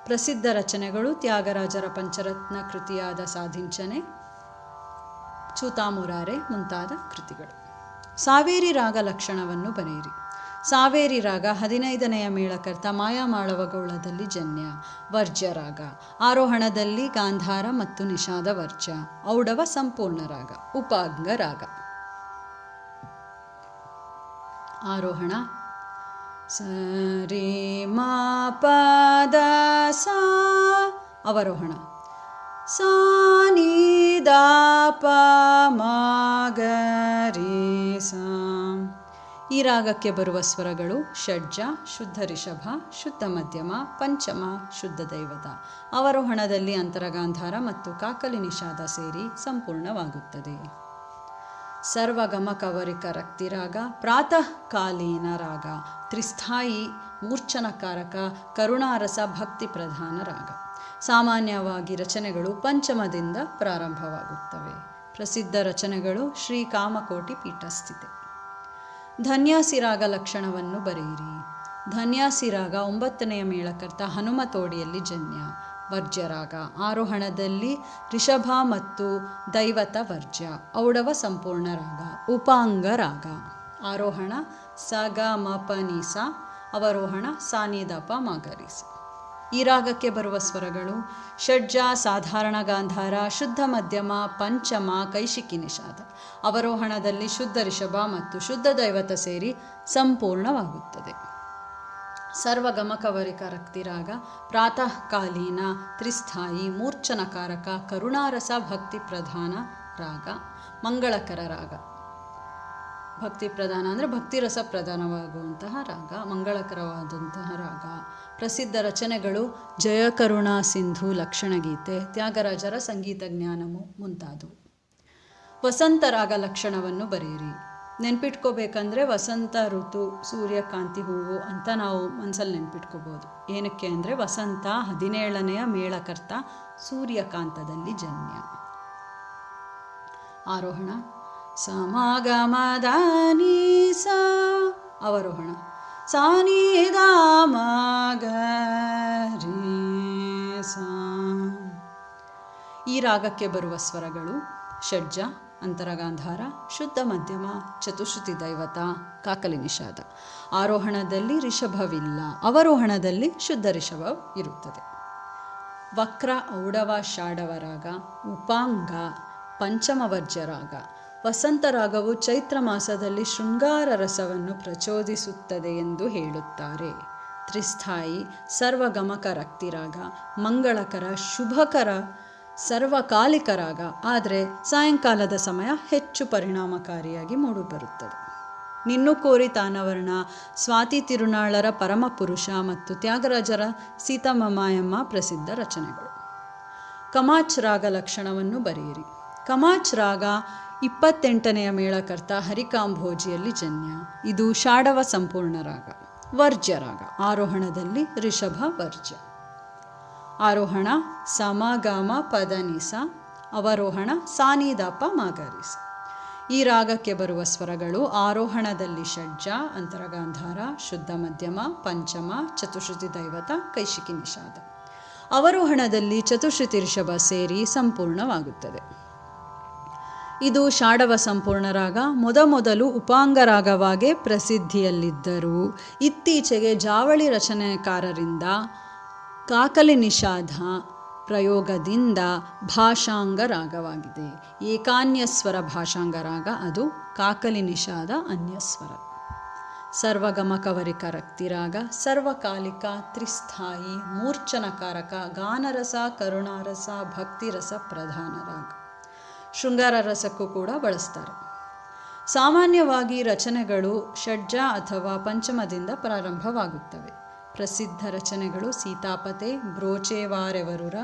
ಪ್ರಸಿದ್ಧ ರಚನೆಗಳು ತ್ಯಾಗರಾಜರ ಪಂಚರತ್ನ ಕೃತಿಯಾದ ಸಾಧಿಂಚನೆ, ಚ್ಯೂತಾಮುರಾರೆ ಮುಂತಾದ ಕೃತಿಗಳು. ಸಾವೇರಿ ರಾಗ ಲಕ್ಷಣವನ್ನು ಬರೆಯಿರಿ. ಸಾವೇರಿ ರಾಗ 15ನೆಯ ಮೇಳಕರ್ತ ಮಾಯಾಮಾಳವಗೌಳದಲ್ಲಿ ಜನ್ಯ. ವರ್ಜ್ಯ ರಾಗ. ಆರೋಹಣದಲ್ಲಿ ಗಾಂಧಾರ ಮತ್ತು ನಿಷಾದ ವರ್ಜ್ಯ. ಔಡವ ಸಂಪೂರ್ಣ ರಾಗ, ಉಪಾಂಗ ರಾಗ. ಆರೋಹಣ ಸರಿ ಮ ಪದ ಸ, ಅವರೋಹಣ ಸಾನಿ ದ ಪ ಮ ಗ ರಿ ಸ. ಈ ರಾಗಕ್ಕೆ ಬರುವ ಸ್ವರಗಳು ಷಡ್ಜ, ಶುದ್ಧ ರಿಷಭ, ಶುದ್ಧ ಮಧ್ಯಮ, ಪಂಚಮ, ಶುದ್ಧ ದೈವತ. ಅವರೋಹಣದಲ್ಲಿ ಅಂತರಗಾಂಧಾರ ಮತ್ತು ಕಾಕಲಿ ನಿಷಾದ ಸೇರಿ ಸಂಪೂರ್ಣವಾಗುತ್ತದೆ. ಸರ್ವಗಮಕವರಿಕ ರಕ್ತಿರಾಗ, ಪ್ರಾತಃ ಕಾಲೀನ ರಾಗ, ತ್ರಿಸ್ಥಾಯಿ, ಮೂರ್ಛನಕಾರಕ, ಕರುಣಾರಸ, ಭಕ್ತಿ ಪ್ರಧಾನ ರಾಗ. ಸಾಮಾನ್ಯವಾಗಿ ರಚನೆಗಳು ಪಂಚಮದಿಂದ ಪ್ರಾರಂಭವಾಗುತ್ತವೆ. ಪ್ರಸಿದ್ಧ ರಚನೆಗಳು ಶ್ರೀ ಕಾಮಕೋಟಿ ಪೀಠಸ್ಥಿತೆ. ಧನ್ಯಾಸಿ ರಾಗ ಲಕ್ಷಣವನ್ನು ಬರೆಯಿರಿ. ಧನ್ಯಾಸಿ ರಾಗ 9ನೆಯ ಮೇಳಕರ್ತ ಹನುಮತೋಡಿಯಲ್ಲಿ ಜನ್ಯ. ವರ್ಜ್ಯ ರಾಗ. ಆರೋಹಣದಲ್ಲಿ ರಿಷಭ ಮತ್ತು ದೈವತ ವರ್ಜ್ಯ. ಔಡವ ಸಂಪೂರ್ಣ ರಾಗ, ಉಪಾಂಗ ರಾಗ. ಆರೋಹಣ ಸ ಗ ಮ ಪ ನಿ ಸ, ಅವರೋಹಣ ಸಾನಿದಪ ಮಗರಿಸ. ಈ ರಾಗಕ್ಕೆ ಬರುವ ಸ್ವರಗಳು ಷಡ್ಜ, ಸಾಧಾರಣ ಗಾಂಧಾರ, ಶುದ್ಧ ಮಧ್ಯಮ, ಪಂಚಮ, ಕೈಶಿಕಿ ನಿಷಾದ. ಅವರೋಹಣದಲ್ಲಿ ಶುದ್ಧ ರಿಷಭ ಮತ್ತು ಶುದ್ಧ ದೈವತ ಸೇರಿ ಸಂಪೂರ್ಣವಾಗುತ್ತದೆ. ಸರ್ವಗಮಕವರಿಕ ರಕ್ತಿರಾಗ, ಪ್ರಾತಃ ಕಾಲೀನ, ತ್ರಿಸ್ಥಾಯಿ, ಮೂರ್ಛನಕಾರಕ, ಕರುಣಾರಸ, ಭಕ್ತಿ ಪ್ರಧಾನ ರಾಗ. ಮಂಗಳಕರ ರಾಗ. ಭಕ್ತಿ ಪ್ರಧಾನ ಅಂದರೆ ಭಕ್ತಿರಸ ಪ್ರಧಾನವಾಗುವಂತಹ ರಾಗ, ಮಂಗಳಕರವಾದಂತಹ ರಾಗ. ಪ್ರಸಿದ್ಧ ರಚನೆಗಳು ಜಯ ಕರುಣಾ ಸಿಂಧು, ಲಕ್ಷಣಗೀತೆ, ತ್ಯಾಗರಾಜರ ಸಂಗೀತ ಜ್ಞಾನಮು ಮುಂತಾದವು. ವಸಂತ ರಾಗ ಲಕ್ಷಣವನ್ನು ಬರೆಯಿರಿ. ನೆನ್ಪಿಟ್ಕೋಬೇಕಂದ್ರೆ ವಸಂತ ಋತು, ಸೂರ್ಯಕಾಂತಿ ಹೂವು ಅಂತ ನಾವು ಮನಸ್ಸಲ್ಲಿ ನೆನ್ಪಿಟ್ಕೋಬೋದು. ಏನಕ್ಕೆ ಅಂದರೆ ವಸಂತ 17ನೆಯ ಮೇಳಕರ್ತ ಸೂರ್ಯಕಾಂತದಲ್ಲಿ ಜನ್ಯ. ಆರೋಹಣ ಸಮಾಗಮದ ನೀ ಸ, ಅವರೋಹಣ ಸಾನಿ ದ ಮ ಗ ರಿ ಸ. ಈ ರಾಗಕ್ಕೆ ಬರುವ ಸ್ವರಗಳು ಷಡ್ಜ, ಅಂತರಗಾಂಧಾರ, ಶುದ್ಧ ಮಧ್ಯಮ, ಚತುಶ್ರುತಿ ದೈವತ, ಕಾಕಲಿ ನಿಷಾದ. ಆರೋಹಣದಲ್ಲಿ ರಿಷಭವಿಲ್ಲ, ಅವರೋಹಣದಲ್ಲಿ ಶುದ್ಧ ರಿಷಭ ಇರುತ್ತದೆ. ವಕ್ರ, ಔಡವ, ಷಾಡವ ರಾಗ, ಉಪಾಂಗ, ಪಂಚಮವರ್ಜ್ಯ ರಾಗ. ವಸಂತ ರಾಗವು ಚೈತ್ರ ಮಾಸದಲ್ಲಿ ಶೃಂಗಾರ ರಸವನ್ನು ಪ್ರಚೋದಿಸುತ್ತದೆ ಎಂದು ಹೇಳುತ್ತಾರೆ. ತ್ರಿಸ್ಥಾಯಿ, ಸರ್ವಗಮಕ ರಕ್ತಿರಾಗ, ಮಂಗಳಕರ, ಶುಭಕರ, ಸರ್ವಕಾಲಿಕ ರಾಗ. ಆದರೆ ಸಾಯಂಕಾಲದ ಸಮಯ ಹೆಚ್ಚು ಪರಿಣಾಮಕಾರಿಯಾಗಿ ಮೂಡಿಬರುತ್ತದೆ. ನಿನ್ನು ಕೋರಿ ತಾನವರ್ಣ, ಸ್ವಾತಿ ತಿರುನಾಳರ ಪರಮಪುರುಷ ಮತ್ತು ತ್ಯಾಗರಾಜರ ಸೀತಾಮಮಾಯಮ್ಮ ಪ್ರಸಿದ್ಧ ರಚನೆಗಳು. ಕಮಾಚ್ ರಾಗ ಲಕ್ಷಣವನ್ನು ಬರೆಯಿರಿ. ಕಮಾಚ್ ರಾಗ 28ನೆಯ ಮೇಳಕರ್ತ ಹರಿಕಾಂಭೋಜಿಯಲ್ಲಿ ಜನ್ಯ. ಇದು ಷಾಡವ ಸಂಪೂರ್ಣ ರಾಗ. ವರ್ಜ್ಯ ರಾಗ. ಆರೋಹಣದಲ್ಲಿ ರಿಷಭ ವರ್ಜ್ಯ. ಆರೋಹಣ ಸಮಗಾಮ ಪದನಿಸ, ಅವರೋಹಣ ಸಾನಿದಾಪ ಮಾಗರಿಸ. ಈ ರಾಗಕ್ಕೆ ಬರುವ ಸ್ವರಗಳು ಆರೋಹಣದಲ್ಲಿ ಷಡ್ಜ, ಅಂತರಗಾಂಧಾರ, ಶುದ್ಧ ಮಧ್ಯಮ, ಪಂಚಮ, ಚತುಶ್ರುತಿ ದೈವತ, ಕೈಶಿಕಿ ನಿಷಾದ. ಅವರೋಹಣದಲ್ಲಿ ಚತುಶ್ರುತಿ ರಿಷಭ ಸೇರಿ ಸಂಪೂರ್ಣವಾಗುತ್ತದೆ. ಇದು ಷಾಡವ ಸಂಪೂರ್ಣ ರಾಗ. ಮೊದಲು ಉಪಾಂಗ ರಾಗವಾಗೇ ಪ್ರಸಿದ್ಧಿಯಲ್ಲಿದ್ದರೂ ಇತ್ತೀಚೆಗೆ ಜಾವಳಿ ರಚನೆಕಾರರಿಂದ ಕಾಕಲಿ ನಿಷಾದ ಪ್ರಯೋಗದಿಂದ ಭಾಷಾಂಗ ರಾಗವಾಗಿದೆ. ಏಕಾನ್ಯಸ್ವರ ಭಾಷಾಂಗ ರಾಗ ಅದು ಕಾಕಲಿ ನಿಷಾದ ಅನ್ಯಸ್ವರ. ಸರ್ವಗಮಕವರಿಕ ರಕ್ತಿರಾಗ, ಸರ್ವಕಾಲಿಕ, ತ್ರಿಸ್ಥಾಯಿ, ಮೂರ್ಛನಕಾರಕ, ಗಾನರಸ, ಕರುಣಾರಸ, ಭಕ್ತಿರಸ ಪ್ರಧಾನ ರಾಗ. ಶೃಂಗಾರ ರಸಕ್ಕೂ ಕೂಡ ಬಳಸ್ತಾರೆ. ಸಾಮಾನ್ಯವಾಗಿ ರಚನೆಗಳು ಷಡ್ಜ ಅಥವಾ ಪಂಚಮದಿಂದ ಪ್ರಾರಂಭವಾಗುತ್ತವೆ. ಪ್ರಸಿದ್ಧ ರಚನೆಗಳು ಸೀತಾಪತೆ, ಬ್ರೋಚೇವಾರೆವರುರ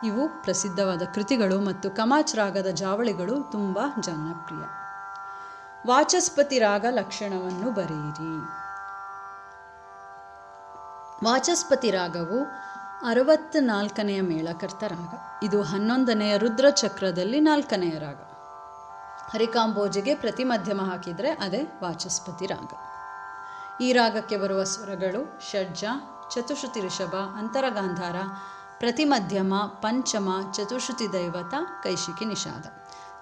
ಇವು ಪ್ರಸಿದ್ಧವಾದ ಕೃತಿಗಳು ಮತ್ತು ಕಮಾಚ್ ರಾಗದ ಜಾವಳಿಗಳು ತುಂಬ ಜನಪ್ರಿಯ. ವಾಚಸ್ಪತಿ ರಾಗ ಲಕ್ಷಣವನ್ನು ಬರೆಯಿರಿ. ವಾಚಸ್ಪತಿ ರಾಗವು 64ನೆಯ ಮೇಳಕರ್ತ ರಾಗ. ಇದು 11ನೆಯ ರುದ್ರಚಕ್ರದಲ್ಲಿ 4ನೆಯ ರಾಗ. ಹರಿಕಾಂಬೋಜಿಗೆ ಪ್ರತಿ ಮಧ್ಯಮ ಹಾಕಿದರೆ ಅದೇ ವಾಚಸ್ಪತಿ ರಾಗ. ಈ ರಾಗಕ್ಕೆ ಬರುವ ಸ್ವರಗಳು ಷಡ್ಜ, ಚತುಶ್ರುತಿ ರಿಷಭ, ಅಂತರಗಾಂಧಾರ, ಪ್ರತಿಮಧ್ಯಮ, ಪಂಚಮ, ಚತುಶ್ರುತಿ ದೈವತ, ಕೈಶಿಕಿ ನಿಷಾದ.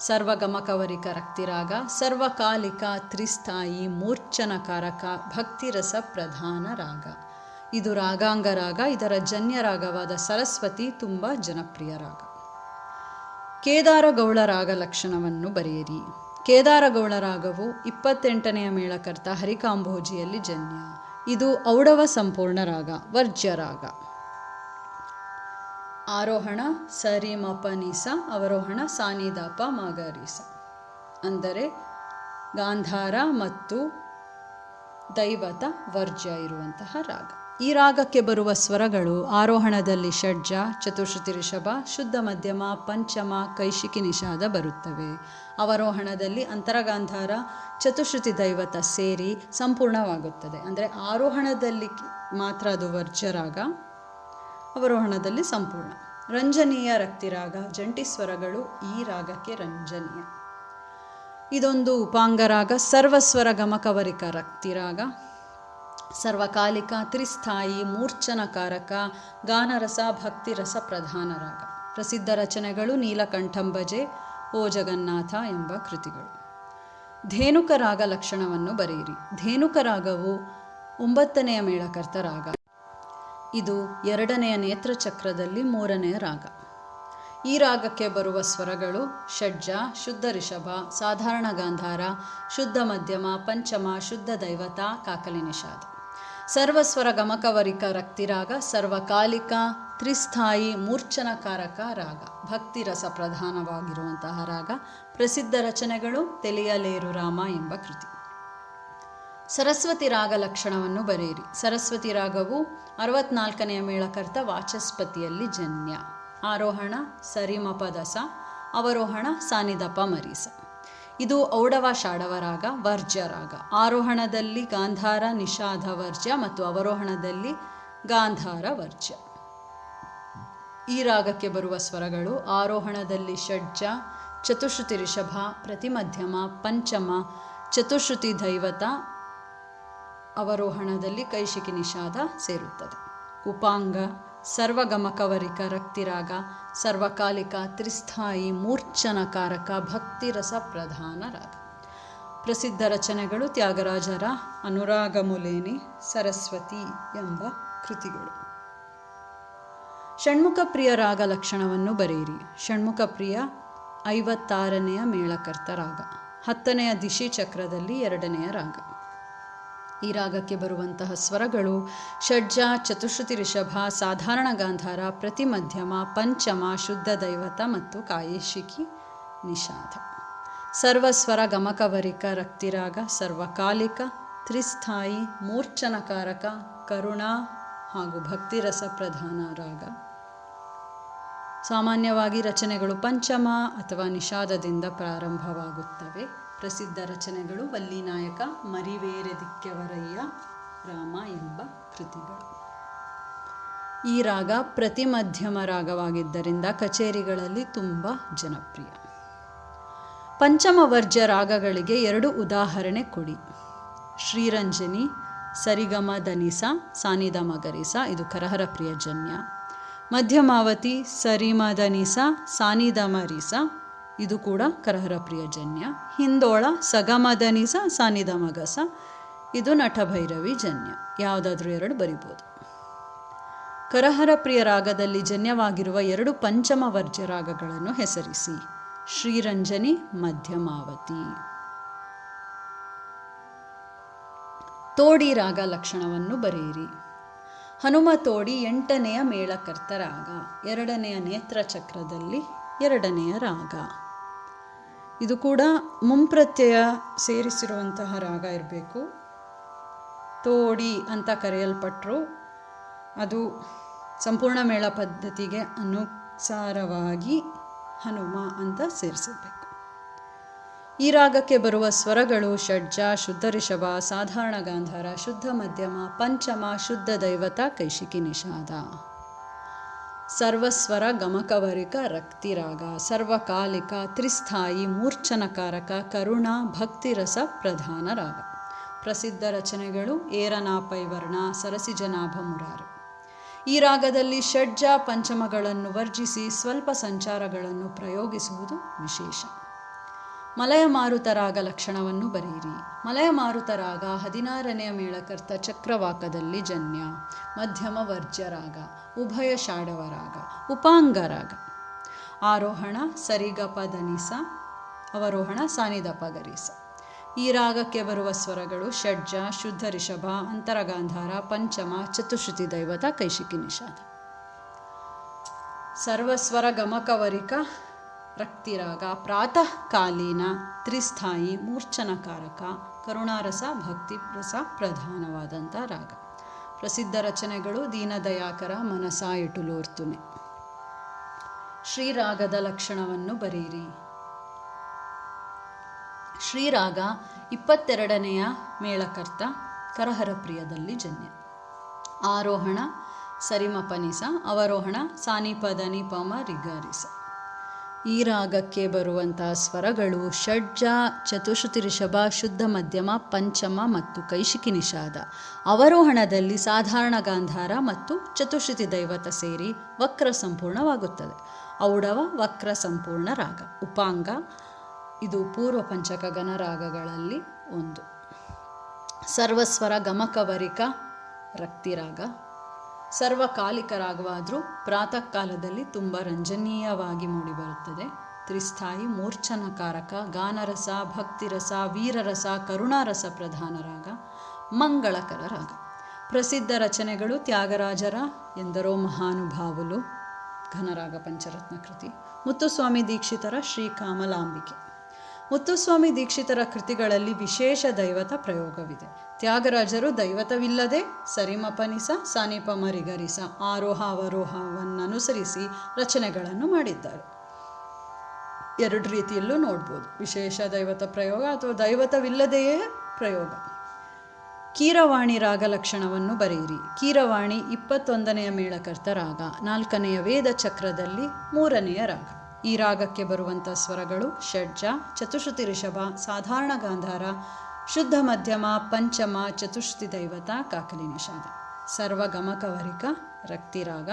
ಸರ್ವಗಮಕವರಿಕ ರಕ್ತಿರಾಗ, ಸರ್ವಕಾಲಿಕ, ತ್ರಿಸ್ಥಾಯಿ, ಮೂರ್ಛನಕಾರಕ, ಭಕ್ತಿರಸ ಪ್ರಧಾನ ರಾಗ. ಇದು ರಾಗಾಂಗ ರಾಗ. ಇದರ ಜನ್ಯ ರಾಗವಾದ ಸರಸ್ವತಿ ತುಂಬ ಜನಪ್ರಿಯ ರಾಗ. ಕೇದಾರಗೌಳ ರಾಗ ಲಕ್ಷಣವನ್ನು ಬರೆಯಿರಿ. ಕೇದಾರಗೌಳ ರಾಗವು 28ನೆಯ ಮೇಳಕರ್ತ ಹರಿಕಾಂಬೋಜಿಯಲ್ಲಿ ಜನ್ಯ. ಇದು ಔಡವ ಸಂಪೂರ್ಣ ರಾಗ, ವರ್ಜ್ಯ ರಾಗ. ಆರೋಹಣ ಸರಿ ಮಪನಿಸ, ಅವರೋಹಣ ಸಾನಿದಾಪ ಮಾಗರಿಸ. ಅಂದರೆ ಗಾಂಧಾರ ಮತ್ತು ದೈವತ ವರ್ಜ್ಯ ಇರುವಂತಹ ರಾಗ. ಈ ರಾಗಕ್ಕೆ ಬರುವ ಸ್ವರಗಳು ಆರೋಹಣದಲ್ಲಿ ಷಡ್ಜ, ಚತುಶ್ರುತಿ ರಿಷಭ, ಶುದ್ಧ ಮಧ್ಯಮ, ಪಂಚಮ, ಕೈಶಿಕಿ ನಿಷಾದ ಬರುತ್ತವೆ. ಅವರೋಹಣದಲ್ಲಿ ಅಂತರಗಾಂಧಾರ, ಚತುಶ್ರುತಿ ದೈವತ ಸೇರಿ ಸಂಪೂರ್ಣವಾಗುತ್ತದೆ. ಅಂದರೆ ಆರೋಹಣದಲ್ಲಿ ಮಾತ್ರ ಅದು ವರ್ಜ್ಯ ರಾಗ, ಅವರೋಹಣದಲ್ಲಿ ಸಂಪೂರ್ಣ. ರಂಜನೀಯ ರಕ್ತಿರಾಗ, ಜಂಟಿ ಸ್ವರಗಳು ಈ ರಾಗಕ್ಕೆ ರಂಜನೀಯ. ಇದೊಂದು ಉಪಾಂಗ ರಾಗ. ಸರ್ವಸ್ವರ ಗಮಕವರಿಕ ರಕ್ತಿರಾಗ, ಸರ್ವಕಾಲಿಕ, ತ್ರಿಸ್ಥಾಯಿ, ಮೂರ್ಛನಕಾರಕ, ಗಾನರಸ, ಭಕ್ತಿರಸ ಪ್ರಧಾನ ರಾಗ. ಪ್ರಸಿದ್ಧ ರಚನೆಗಳು ನೀಲಕಂಠಂಬಜೆ, ಓ ಜಗನ್ನಾಥ ಎಂಬ ಕೃತಿಗಳು. ಧೇನುಕ ರಾಗ ಲಕ್ಷಣವನ್ನು ಬರೆಯಿರಿ. ಧೇನುಕ ರಾಗವು 9ನೆಯ ಮೇಳಕರ್ತ ರಾಗ. ಇದು 2ನೆಯ ನೇತ್ರಚಕ್ರದಲ್ಲಿ 3ನೆಯ ರಾಗ. ಈ ರಾಗಕ್ಕೆ ಬರುವ ಸ್ವರಗಳು ಷಡ್ಜ, ಶುದ್ಧ ರಿಷಭ, ಸಾಧಾರಣ ಗಾಂಧಾರ, ಶುದ್ಧ ಮಧ್ಯಮ, ಪಂಚಮ, ಶುದ್ಧ ದೈವತ, ಕಾಕಲಿ ನಿಷಾದ. ಸರ್ವಸ್ವರ ಗಮಕವರಿಕ ರಕ್ತಿರಾಗ, ಸರ್ವಕಾಲಿಕ, ತ್ರಿಸ್ಥಾಯಿ, ಮೂರ್ಛನಕಾರಕ ರಾಗ. ಭಕ್ತಿರಸ ಪ್ರಧಾನವಾಗಿರುವಂತಹ ರಾಗ. ಪ್ರಸಿದ್ಧ ರಚನೆಗಳು ತೆಲಿಯಲೇರು ರಾಮ ಎಂಬ ಕೃತಿ. ಸರಸ್ವತಿ ರಾಗ ಲಕ್ಷಣವನ್ನು ಬರೆಯಿರಿ. ಸರಸ್ವತಿ ರಾಗವು 64ನೆಯ ಮೇಳಕರ್ತ ವಾಚಸ್ಪತಿಯಲ್ಲಿ ಜನ್ಯ. ಆರೋಹಣ ಸರಿಮಪದಸ, ಅವರೋಹಣ ಸಾನಿದಪ ಮರೀಸ. ಇದು ಔಡವ ಷಾಡವ ರಾಗ, ವರ್ಜ್ಯ ರಾಗ. ಆರೋಹಣದಲ್ಲಿ ಗಾಂಧಾರ, ನಿಷಾದ ವರ್ಜ್ಯ ಮತ್ತು ಅವರೋಹಣದಲ್ಲಿ ಗಾಂಧಾರ ವರ್ಜ್ಯ. ಈ ರಾಗಕ್ಕೆ ಬರುವ ಸ್ವರಗಳು ಆರೋಹಣದಲ್ಲಿ ಷಡ್ಜ, ಚತುಶ್ರುತಿ ರಿಷಭ, ಪ್ರತಿಮಧ್ಯಮ, ಪಂಚಮ, ಚತುಶ್ರುತಿ ದೈವತ, ಅವರೋಹಣದಲ್ಲಿ ಕೈಶಿಕಿ ನಿಷಾದ ಸೇರುತ್ತದೆ. ಉಪಾಂಗ ಸರ್ವಗಮಕವರಿಕ ರಕ್ತಿರಾಗ, ಸರ್ವಕಾಲಿಕ, ತ್ರಿಸ್ಥಾಯಿ, ಮೂರ್ಛನಕಾರಕ, ಭಕ್ತಿರಸ ಪ್ರಧಾನ ರಾಗ. ಪ್ರಸಿದ್ಧ ರಚನೆಗಳು ತ್ಯಾಗರಾಜರ ಅನುರಾಗಮುಲೇನಿ, ಸರಸ್ವತಿ ಎಂಬ ಕೃತಿಗಳು. ಷಣ್ಮುಖ ಪ್ರಿಯ ರಾಗ ಲಕ್ಷಣವನ್ನು ಬರೆಯಿರಿ. ಷಣ್ಮುಖ ಪ್ರಿಯ 56ನೆಯ ಮೇಳಕರ್ತ ರಾಗ. 10ನೆಯ ದಿಶಿ ಚಕ್ರದಲ್ಲಿ 2ನೆಯ ರಾಗ. ಈ ರಾಗಕ್ಕೆ ಬರುವಂತಹ ಸ್ವರಗಳು ಷಡ್ಜ, ಚತುಶ್ರುತಿ ರಿಷಭ, ಸಾಧಾರಣ ಗಾಂಧಾರ, ಪ್ರತಿಮಧ್ಯಮ, ಪಂಚಮ, ಶುದ್ಧ ದೈವತ ಮತ್ತು ಕಾಯೇಶಿಕಿ ನಿಷಾದ. ಸರ್ವಸ್ವರ ಗಮಕವರಿಕ ರಕ್ತಿರಾಗ, ಸರ್ವಕಾಲಿಕ, ತ್ರಿಸ್ಥಾಯಿ, ಮೂರ್ಛನಕಾರಕ, ಕರುಣಾ ಹಾಗೂ ಭಕ್ತಿರಸ ಪ್ರಧಾನ ರಾಗ. ಸಾಮಾನ್ಯವಾಗಿ ರಚನೆಗಳು ಪಂಚಮ ಅಥವಾ ನಿಷಾದದಿಂದ ಪ್ರಾರಂಭವಾಗುತ್ತವೆ. ಪ್ರಸಿದ್ಧ ರಚನೆಗಳು ವಲ್ಲಿನಾಯಕ, ಮರಿವೇರೆ ದಿಕ್ಕೆವರಯ್ಯ, ರಾಮ ಎಂಬ ಕೃತಿಗಳು. ಈ ರಾಗ ಪ್ರತಿ ಮಧ್ಯಮ ರಾಗವಾಗಿದ್ದರಿಂದ ಕಚೇರಿಗಳಲ್ಲಿ ತುಂಬ ಜನಪ್ರಿಯ. ಪಂಚಮವರ್ಜ್ಯ ರಾಗಗಳಿಗೆ 2 ಉದಾಹರಣೆ ಕೊಡಿ. ಶ್ರೀರಂಜನಿ ಸರಿಗಮ ದನಿಸ ಸಾನಿದ ಮಗರಿಸ, ಇದು ಕರಹರ ಪ್ರಿಯಜನ್ಯ. ಮಧ್ಯಮಾವತಿ ಸರಿಮ ದನಿಸ ಸಾನಿದ ಮರಿಸ, ಇದು ಕೂಡ ಕರಹರ ಪ್ರಿಯಜನ್ಯ. ಹಿಂದೋಳ ಸಗಮ ದನಿಸ ಸಾನಿದ ಮಗಸ, ಇದು ನಟಭೈರವಿ ಜನ್ಯ. ಯಾವುದಾದ್ರೂ 2 ಬರಿಬೋದು. ಕರಹರ ಪ್ರಿಯ ರಾಗದಲ್ಲಿ ಜನ್ಯವಾಗಿರುವ 2 ಪಂಚಮವರ್ಜ್ಯ ರಾಗಗಳನ್ನು ಹೆಸರಿಸಿ. ಶ್ರೀರಂಜನಿ, ಮಧ್ಯಮಾವತಿ. ತೋಡಿ ರಾಗ ಲಕ್ಷಣವನ್ನು ಬರೆಯಿರಿ. ಹನುಮ ತೋಡಿ 8ನೆಯ ಮೇಳಕರ್ತ ರಾಗ, 2ನೆಯ ನೇತ್ರ ಚಕ್ರದಲ್ಲಿ 2ನೆಯ ರಾಗ. ಇದು ಕೂಡ ಮುಂಪ್ರತ್ಯಯ ಸೇರಿಸಿರುವಂತಹ ರಾಗ ಇರಬೇಕು. ತೋಡಿ ಅಂತ ಕರೆಯಲ್ಪಟ್ಟರು. ಅದು ಸಂಪೂರ್ಣ ಮೇಳ ಪದ್ಧತಿಗೆ ಅನುಸಾರವಾಗಿ ಹನುಮ ಅಂತ ಸೇರಿಸಬೇಕು. ಈ ರಾಗಕ್ಕೆ ಬರುವ ಸ್ವರಗಳು ಷಡ್ಜ, ಶುದ್ಧ ರಿಷಭ, ಸಾಧಾರಣ ಗಾಂಧಾರ, ಶುದ್ಧ ಮಧ್ಯಮ, ಪಂಚಮ, ಶುದ್ಧ ದೈವತ, ಕೈಶಿಕಿ ನಿಷಾದ. ಸರ್ವಸ್ವರ ಗಮಕವರಿಕ ರಕ್ತಿರಾಗ, ಸರ್ವಕಾಲಿಕ, ತ್ರಿಸ್ಥಾಯಿ, ಮೂರ್ಛನಕಾರಕ, ಕರುಣ, ಭಕ್ತಿರಸ ಪ್ರಧಾನ ರಾಗ. ಪ್ರಸಿದ್ಧ ರಚನೆಗಳು ಏರನಾಪೈವರ್ಣ, ಸರಸಿಜನಾಭ ಮುರಾರು. ಈ ರಾಗದಲ್ಲಿ ಷಡ್ಜ ಪಂಚಮಗಳನ್ನು ವರ್ಜಿಸಿ ಸ್ವಲ್ಪ ಸಂಚಾರಗಳನ್ನು ಪ್ರಯೋಗಿಸುವುದು ವಿಶೇಷ. ಮಲಯ ಮಾರುತ ರಾಗ ಲಕ್ಷಣವನ್ನು ಬರೆಯಿರಿ. ಮಲಯ ಮಾರುತ ರಾಗ 16ನೆಯ ಮೇಳಕರ್ತ ಚಕ್ರವಾಕದಲ್ಲಿ ಜನ್ಯ, ಮಧ್ಯಮ ವರ್ಜ್ಯ ರಾಗ, ಉಭಯ ಶಾಡವ ರಾಗ, ಉಪಾಂಗ ರಾಗ. ಆರೋಹಣ ಸರಿಗಪ ದನಿಸ, ಅವರೋಹಣ ಸಾನಿದಪ ಗರಿಸ. ಈ ರಾಗಕ್ಕೆ ಬರುವ ಸ್ವರಗಳು ಷಡ್ಜ, ಶುದ್ಧ ರಿಷಭ, ಅಂತರಗಾಂಧಾರ, ಪಂಚಮ, ಚತುಶ್ರುತಿ ದೈವತ, ಕೈಶಿಕಿ ನಿಷಾದ. ಸರ್ವಸ್ವರ ಗಮಕವರಿಕ ರಕ್ತಿರಾಗ, ಪ್ರಾತಃ ಕಾಲೀನ, ತ್ರಿಸ್ಥಾಯಿ, ಮೂರ್ಛನಕಾರಕ, ಕರುಣಾರಸ, ಭಕ್ತಿರಸ ಪ್ರಧಾನವಾದಂಥ ರಾಗ. ಪ್ರಸಿದ್ಧ ರಚನೆಗಳು ದೀನದಯಾಕರ, ಮನಸ ಇಟುಲೋರ್ತುನೆ. ಶ್ರೀರಾಗದ ಲಕ್ಷಣವನ್ನು ಬರೆಯಿರಿ. ಶ್ರೀರಾಗ 22ನೆಯ ಮೇಳಕರ್ತ ಕರಹರ ಪ್ರಿಯದಲ್ಲಿ ಜನ್ಯ. ಆರೋಹಣ ಸರಿಮಪನಿಸ, ಅವರೋಹಣ ಸಾನಿಪದನಿ ಪಮ ರಿಗರಿಸ. ಈ ರಾಗಕ್ಕೆ ಬರುವಂತಹ ಸ್ವರಗಳು ಷಡ್ಜ, ಚತುಶ್ರುತಿ ರಿಷಭ, ಶುದ್ಧ ಮಧ್ಯಮ, ಪಂಚಮ ಮತ್ತು ಕೈಶಿಕಿ ನಿಷಾದ. ಅವರೋಹಣದಲ್ಲಿ ಸಾಧಾರಣ ಗಾಂಧಾರ ಮತ್ತು ಚತುಶ್ರುತಿ ದೈವತ ಸೇರಿ ವಕ್ರ ಸಂಪೂರ್ಣವಾಗುತ್ತದೆ. ಔಡವ ವಕ್ರ ಸಂಪೂರ್ಣ ರಾಗ. ಉಪಾಂಗ ಇದು ಪೂರ್ವ ಪಂಚಕ ಗಣರಾಗಗಳಲ್ಲಿ ಒಂದು. ಸರ್ವಸ್ವರ ಗಮಕವರಿಕ ರಕ್ತಿರಾಗ. ಸರ್ವಕಾಲಿಕ ರಾಗವಾದರೂ ಪ್ರಾತಃ ಕಾಲದಲ್ಲಿ ತುಂಬ ರಂಜನೀಯವಾಗಿ ಮೂಡಿಬರುತ್ತದೆ. ತ್ರಿಸ್ಥಾಯಿ, ಮೂರ್ಛನಕಾರಕ, ಗಾನರಸ, ಭಕ್ತಿರಸ, ವೀರರಸ, ಕರುಣಾರಸ ಪ್ರಧಾನ ರಾಗ, ಮಂಗಳಕರ ರಾಗ. ಪ್ರಸಿದ್ಧ ರಚನೆಗಳು ತ್ಯಾಗರಾಜರ ಎಂದರೋ ಮಹಾನುಭಾವುಲು ಘನರಾಗ ಪಂಚರತ್ನ ಕೃತಿ, ಮುತ್ತುಸ್ವಾಮಿ ದೀಕ್ಷಿತರ ಶ್ರೀಕಾಮಲಾಂಬಿಕೆ. ಮುತ್ತುಸ್ವಾಮಿ ದೀಕ್ಷಿತರ ಕೃತಿಗಳಲ್ಲಿ ವಿಶೇಷ ದೈವತ ಪ್ರಯೋಗವಿದೆ. ತ್ಯಾಗರಾಜರು ದೈವತವಿಲ್ಲದೆ ಸರಿಮಪನಿಸ, ಸಾನಿಪಮರಿಗರಿಸ, ಆರೋಹ ಅವರೋಹವನ್ನನುಸರಿಸಿ ರಚನೆಗಳನ್ನು ಮಾಡಿದ್ದಾರೆ. 2 ರೀತಿಯಲ್ಲೂ ನೋಡ್ಬೋದು, ವಿಶೇಷ ದೈವತ ಪ್ರಯೋಗ ಅಥವಾ ದೈವತವಿಲ್ಲದೆಯೇ ಪ್ರಯೋಗ. ಕೀರವಾಣಿ ರಾಗ ಲಕ್ಷಣವನ್ನು ಬರೆಯಿರಿ. ಕೀರವಾಣಿ 21ನೆಯ ಮೇಳಕರ್ತ ರಾಗ, 4ನೆಯ ವೇದ ಚಕ್ರದಲ್ಲಿ 3ನೆಯ ರಾಗ. ಈ ರಾಗಕ್ಕೆ ಬರುವಂಥ ಸ್ವರಗಳು ಷಡ್ಜ, ಚತುಶ್ರುತಿ ರಿಷಭ, ಸಾಧಾರಣ ಗಾಂಧಾರ, ಶುದ್ಧ ಮಧ್ಯಮ, ಪಂಚಮ, ಚತುಶ್ರುತಿ ದೈವತ, ಕಾಕಲಿ ನಿಷಾದ. ಸರ್ವಗಮಕವರಿಕ ರಕ್ತಿರಾಗ,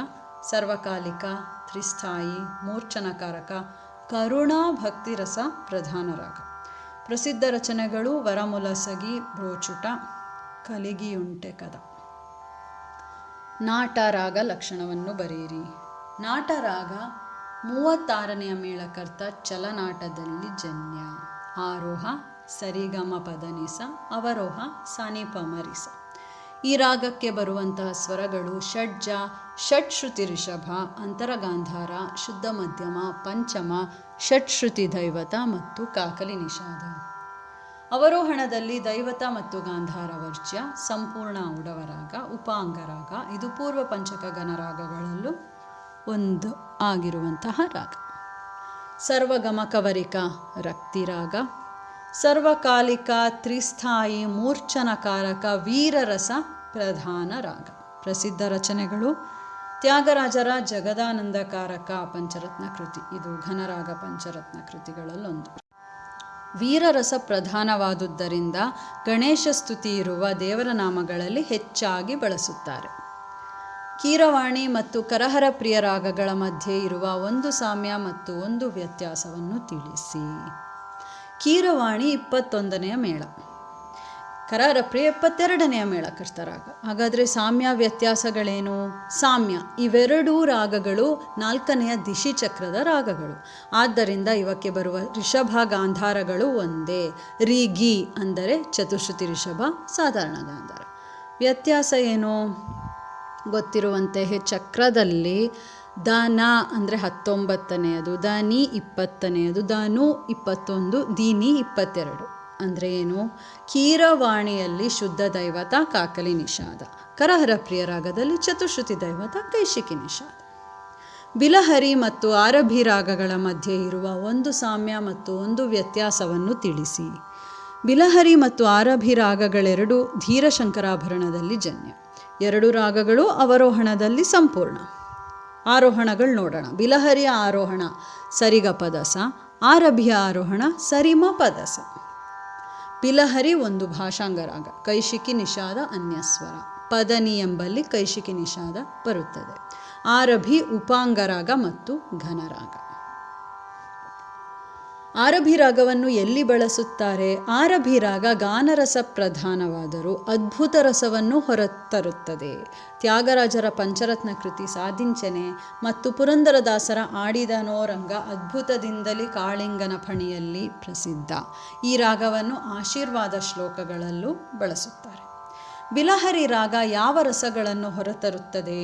ಸರ್ವಕಾಲಿಕ, ತ್ರಿಸ್ಥಾಯಿ, ಮೂರ್ಛನಕಾರಕ, ಕರುಣಾ ಭಕ್ತಿರಸ ಪ್ರಧಾನ ರಾಗ. ಪ್ರಸಿದ್ಧ ರಚನೆಗಳು ವರಮುಲಸಗಿ, ಬ್ರೋಚುಟ, ಕಲಿಗಿಯುಂಟೆ ಕದ. ನಾಟ ರಾಗ ಲಕ್ಷಣವನ್ನು ಬರೆಯಿರಿ. ನಾಟ ರಾಗ 36ನೆಯ ಮೇಳಕರ್ತ ಚಲನಾಟದಲ್ಲಿ ಜನ್ಯ. ಆರೋಹ ಸರಿಗಮ ಪದನಿಸ, ಅವರೋಹ ಸಾನಿಪಮರಿಸ. ಈ ರಾಗಕ್ಕೆ ಬರುವಂತಹ ಸ್ವರಗಳು ಷಡ್ಜ, ಷಟ್ಶ್ರುತಿ ರಿಷಭ, ಅಂತರಗಾಂಧಾರ, ಶುದ್ಧ ಮಧ್ಯಮ, ಪಂಚಮ, ಷಟ್ಶ್ರುತಿ ದೈವತ ಮತ್ತು ಕಾಕಲಿ ನಿಷಾದ. ಅವರೋಹಣದಲ್ಲಿ ದೈವತ ಮತ್ತು ಗಾಂಧಾರ ವರ್ಜ್ಯ, ಸಂಪೂರ್ಣ ಔಡವ ರಾಗ, ಉಪಾಂಗ ರಾಗ. ಇದು ಪೂರ್ವ ಪಂಚಕ ಗಣರಾಗಗಳಲ್ಲೂ ಒಂದು ಆಗಿರುವಂತಹ ರಾಗ. ಸರ್ವಗಮಕವರಿಕ ರಕ್ತಿರಾಗ, ಸರ್ವಕಾಲಿಕ, ತ್ರಿಸ್ಥಾಯಿ, ಮೂರ್ಛನಕಾರಕ, ವೀರರಸ ಪ್ರಧಾನ ರಾಗ. ಪ್ರಸಿದ್ಧ ರಚನೆಗಳು ತ್ಯಾಗರಾಜರ ಜಗದಾನಂದಕಾರಕ ಪಂಚರತ್ನ ಕೃತಿ, ಇದು ಘನರಾಗ ಪಂಚರತ್ನ ಕೃತಿಗಳಲ್ಲೊಂದು. ವೀರರಸ ಪ್ರಧಾನವಾದುದರಿಂದ ಗಣೇಶ ಸ್ತುತಿ ಇರುವ ದೇವರ ನಾಮಗಳಲ್ಲಿ ಹೆಚ್ಚಾಗಿ ಬಳಸುತ್ತಾರೆ. ಕೀರವಾಣಿ ಮತ್ತು ಕರಹರ ಪ್ರಿಯ ರಾಗಗಳ ಮಧ್ಯೆ ಇರುವ ಒಂದು ಸಾಮ್ಯ ಮತ್ತು ಒಂದು ವ್ಯತ್ಯಾಸವನ್ನು ತಿಳಿಸಿ. ಕೀರವಾಣಿ 21ನೇ ಮೇಳ, ಕರಹರ ಪ್ರಿಯ 22ನೇ ಮೇಳ ಕರ್ತರಾಗ. ಹಾಗಾದರೆ ಸಾಮ್ಯ ವ್ಯತ್ಯಾಸಗಳೇನು? ಸಾಮ್ಯ, ಇವೆರಡೂ ರಾಗಗಳು 4ನೆಯ ದಿಶಿ ಚಕ್ರದ ರಾಗಗಳು. ಆದ್ದರಿಂದ ಇವಕ್ಕೆ ಬರುವ ರಿಷಭ ಗಾಂಧಾರಗಳು ಒಂದೇ. ರಿ ಗಿ ಅಂದರೆ ಚತುಶ್ರುತಿ ರಿಷಭ, ಸಾಧಾರಣ ಗಾಂಧಾರ. ವ್ಯತ್ಯಾಸ ಏನು? ಗೊತ್ತಿರುವಂತೆ ಚಕ್ರದಲ್ಲಿ ದ ನ ಅಂದರೆ 19ನೇಯದು, ದ ನಿ 20ನೇಯದು, ದ ನು 21, ದಿ ನಿ 22. ಅಂದರೆ ಏನು? ಕೀರವಾಣಿಯಲ್ಲಿ ಶುದ್ಧ ದೈವತ ಕಾಕಲಿ ನಿಷಾದ, ಕರಹರ ಪ್ರಿಯ ರಾಗದಲ್ಲಿ ಚತುಶ್ರುತಿ ದೈವತ ಕೈಶಿಕಿ ನಿಷಾದ. ಬಿಲಹರಿ ಮತ್ತು ಆರಭಿ ರಾಗಗಳ ಮಧ್ಯೆ ಇರುವ ಒಂದು ಸಾಮ್ಯ ಮತ್ತು ಒಂದು ವ್ಯತ್ಯಾಸವನ್ನು ತಿಳಿಸಿ. ಬಿಲಹರಿ ಮತ್ತು ಆರಭಿ ರಾಗಗಳೆರಡು ಧೀರಶಂಕರಾಭರಣದಲ್ಲಿ ಜನ್ಯ. ಎರಡು ರಾಗಗಳು ಅವರೋಹಣದಲ್ಲಿ ಸಂಪೂರ್ಣ. ಆರೋಹಣಗಳು ನೋಡೋಣ. ಬಿಲಹರಿಯ ಆರೋಹಣ ಸರಿಗ ಪದಸ, ಆರಭಿಯ ಆರೋಹಣ ಸರಿಮ ಪದಸ. ಬಿಲಹರಿ ಒಂದು ಭಾಷಾಂಗ ರಾಗ, ಕೈಶಿಕಿ ನಿಷಾದ ಅನ್ಯಸ್ವರ. ಪದನಿ ಎಂಬಲ್ಲಿ ಕೈಶಿಕಿ ನಿಷಾದ ಬರುತ್ತದೆ. ಆರಭಿ ಉಪಾಂಗರಾಗ ಮತ್ತು ಘನರಾಗ. ಆರಭಿ ರಾಗವನ್ನು ಎಲ್ಲಿ ಬಳಸುತ್ತಾರೆ? ಆರಭಿ ರಾಗ ಗಾನರಸ ಪ್ರಧಾನವಾದರೂ ಅದ್ಭುತ ರಸವನ್ನು ಹೊರತರುತ್ತದೆ. ತ್ಯಾಗರಾಜರ ಪಂಚರತ್ನ ಕೃತಿ ಸಾಧಿಂಚನೆ ಮತ್ತು ಪುರಂದರದಾಸರ ಆಡಿದನೋರಂಗ ಅದ್ಭುತದಿಂದಲೇ ಕಾಳಿಂಗನ ಫಣಿಯಲ್ಲಿ ಪ್ರಸಿದ್ಧ. ಈ ರಾಗವನ್ನು ಆಶೀರ್ವಾದ ಶ್ಲೋಕಗಳಲ್ಲೂ ಬಳಸುತ್ತಾರೆ. ಬಿಲಹರಿ ರಾಗ ಯಾವ ರಸಗಳನ್ನು ಹೊರತರುತ್ತದೆ?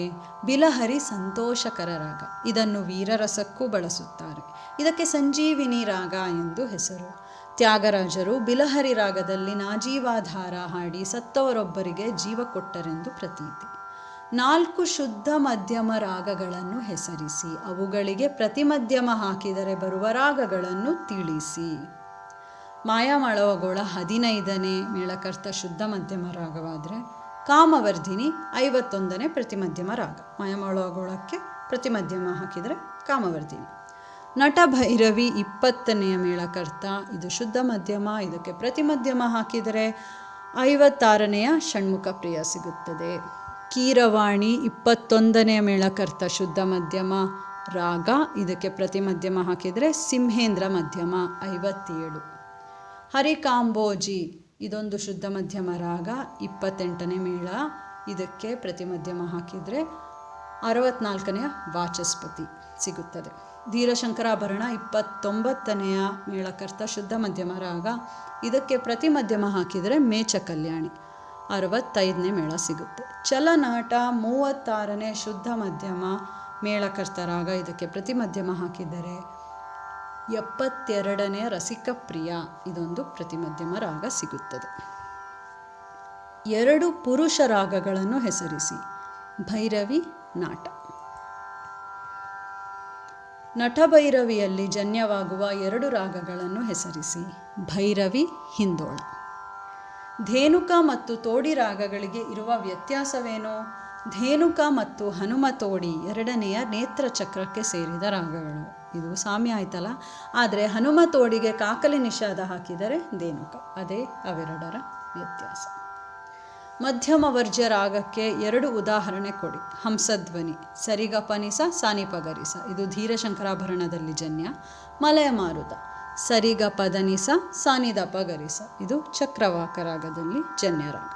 ಬಿಲಹರಿ ಸಂತೋಷಕರ ರಾಗ. ಇದನ್ನು ವೀರರಸಕ್ಕೂ ಬಳಸುತ್ತಾರೆ. ಇದಕ್ಕೆ ಸಂಜೀವಿನಿ ರಾಗ ಎಂದು ಹೆಸರು. ತ್ಯಾಗರಾಜರು ಬಿಲಹರಿ ರಾಗದಲ್ಲಿ ನಾಜೀವಾಧಾರ ಹಾಡಿ ಸತ್ತವರೊಬ್ಬರಿಗೆ ಜೀವ ಕೊಟ್ಟರೆಂದು ಪ್ರತೀತಿ. 4 ಶುದ್ಧ ಮಧ್ಯಮ ರಾಗಗಳನ್ನು ಹೆಸರಿಸಿ. ಅವುಗಳಿಗೆ ಪ್ರತಿಮಧ್ಯಮ ಹಾಕಿದರೆ ಬರುವ ರಾಗಗಳನ್ನು ತಿಳಿಸಿ. ಮಾಯಾಮಾಳವಗೋಳ 15ನೇ ಮೇಳಕರ್ತ ಶುದ್ಧ ಮಧ್ಯಮ ರಾಗವಾದರೆ ಕಾಮವರ್ಧಿನಿ 51ನೇ ಪ್ರತಿಮಧ್ಯಮ ರಾಗ. ಮಾಯಾಮಾಳವಗೋಳಕ್ಕೆ ಪ್ರತಿಮಧ್ಯಮ ಹಾಕಿದರೆ ಕಾಮವರ್ಧಿನಿ. ನಟಭೈರವಿ 20ನೆಯ ಮೇಳಕರ್ತ, ಇದು ಶುದ್ಧ ಮಧ್ಯಮ. ಇದಕ್ಕೆ ಪ್ರತಿಮಧ್ಯಮ ಹಾಕಿದರೆ 56ನೆಯ ಷಣ್ಮುಖ ಪ್ರಿಯ ಸಿಗುತ್ತದೆ. ಕೀರವಾಣಿ 21ನೇ ಮೇಳಕರ್ತ ಶುದ್ಧ ಮಧ್ಯಮ ರಾಗ. ಇದಕ್ಕೆ ಪ್ರತಿಮಧ್ಯಮ ಹಾಕಿದರೆ ಸಿಂಹೇಂದ್ರ ಮಧ್ಯಮ 57. ಹರಿಕಾಂಬೋಜಿ ಇದೊಂದು ಶುದ್ಧ ಮಧ್ಯಮ ರಾಗ, 28ನೇ ಮೇಳ. ಇದಕ್ಕೆ ಪ್ರತಿಮಧ್ಯಮ ಹಾಕಿದರೆ 64ನೆಯ ವಾಚಸ್ಪತಿ ಸಿಗುತ್ತದೆ. ಧೀರಶಂಕರಾಭರಣ 29ನೆಯ ಮೇಳಕರ್ತ ಶುದ್ಧ ಮಧ್ಯಮ ರಾಗ. ಇದಕ್ಕೆ ಪ್ರತಿಮಧ್ಯಮ ಹಾಕಿದರೆ ಮೇಚ ಕಲ್ಯಾಣಿ 65ನೇ ಮೇಳ ಸಿಗುತ್ತೆ. ಚಲನಾಟ 36ನೇ ಶುದ್ಧ ಮಧ್ಯಮ ಮೇಳಕರ್ತ ರಾಗ. ಇದಕ್ಕೆ ಪ್ರತಿಮಧ್ಯಮ ಹಾಕಿದರೆ 72ನೇ ರಸಿಕ ಪ್ರಿಯ, ಇದೊಂದು ಪ್ರತಿಮಧ್ಯಮ ರಾಗ ಸಿಗುತ್ತದೆ. 2 ಪುರುಷ ರಾಗಗಳನ್ನು ಹೆಸರಿಸಿ. ಭೈರವಿ, ನಾಟ. ನಟಭೈರವಿಯಲ್ಲಿ ಜನ್ಯವಾಗುವ 2 ರಾಗಗಳನ್ನು ಹೆಸರಿಸಿ. ಭೈರವಿ, ಹಿಂದೋಳ. ಧೇನುಕ ಮತ್ತು ತೋಡಿ ರಾಗಗಳಿಗೆ ಇರುವ ವ್ಯತ್ಯಾಸವೇನು? ಧೇನುಕ ಮತ್ತು ಹನುಮ ತೋಡಿ 2ನೆಯ ನೇತ್ರ ಚಕ್ರಕ್ಕೆ ಸೇರಿದ ರಾಗಗಳು. ಇದು ಸಾಮ್ಯ ಆಯ್ತಲ್ಲ. ಆದರೆ ಹನುಮ ತೋಡಿಗೆ ಕಾಕಲಿ ನಿಷಾದ ಹಾಕಿದರೆ ಧೇನುಕ. ಅದೇ ಅವೆರಡರ ವ್ಯತ್ಯಾಸ. ಮಧ್ಯಮ ವರ್ಜ್ಯ ರಾಗಕ್ಕೆ 2 ಉದಾಹರಣೆ ಕೊಡಿ. ಹಂಸಧ್ವನಿ ಸರಿಗ ಪನಿಸ ಸಾನಿಪ ಗರಿಸ, ಇದು ಧೀರಶಂಕರಾಭರಣದಲ್ಲಿ ಜನ್ಯ. ಮಲಯ ಮಾರುತ ಸರಿಗ ಪದನಿಸ ಸಾನಿದಪ ಗರಿಸ, ಇದು ಚಕ್ರವಾಕ ರಾಗದಲ್ಲಿ ಜನ್ಯ ರಾಗ.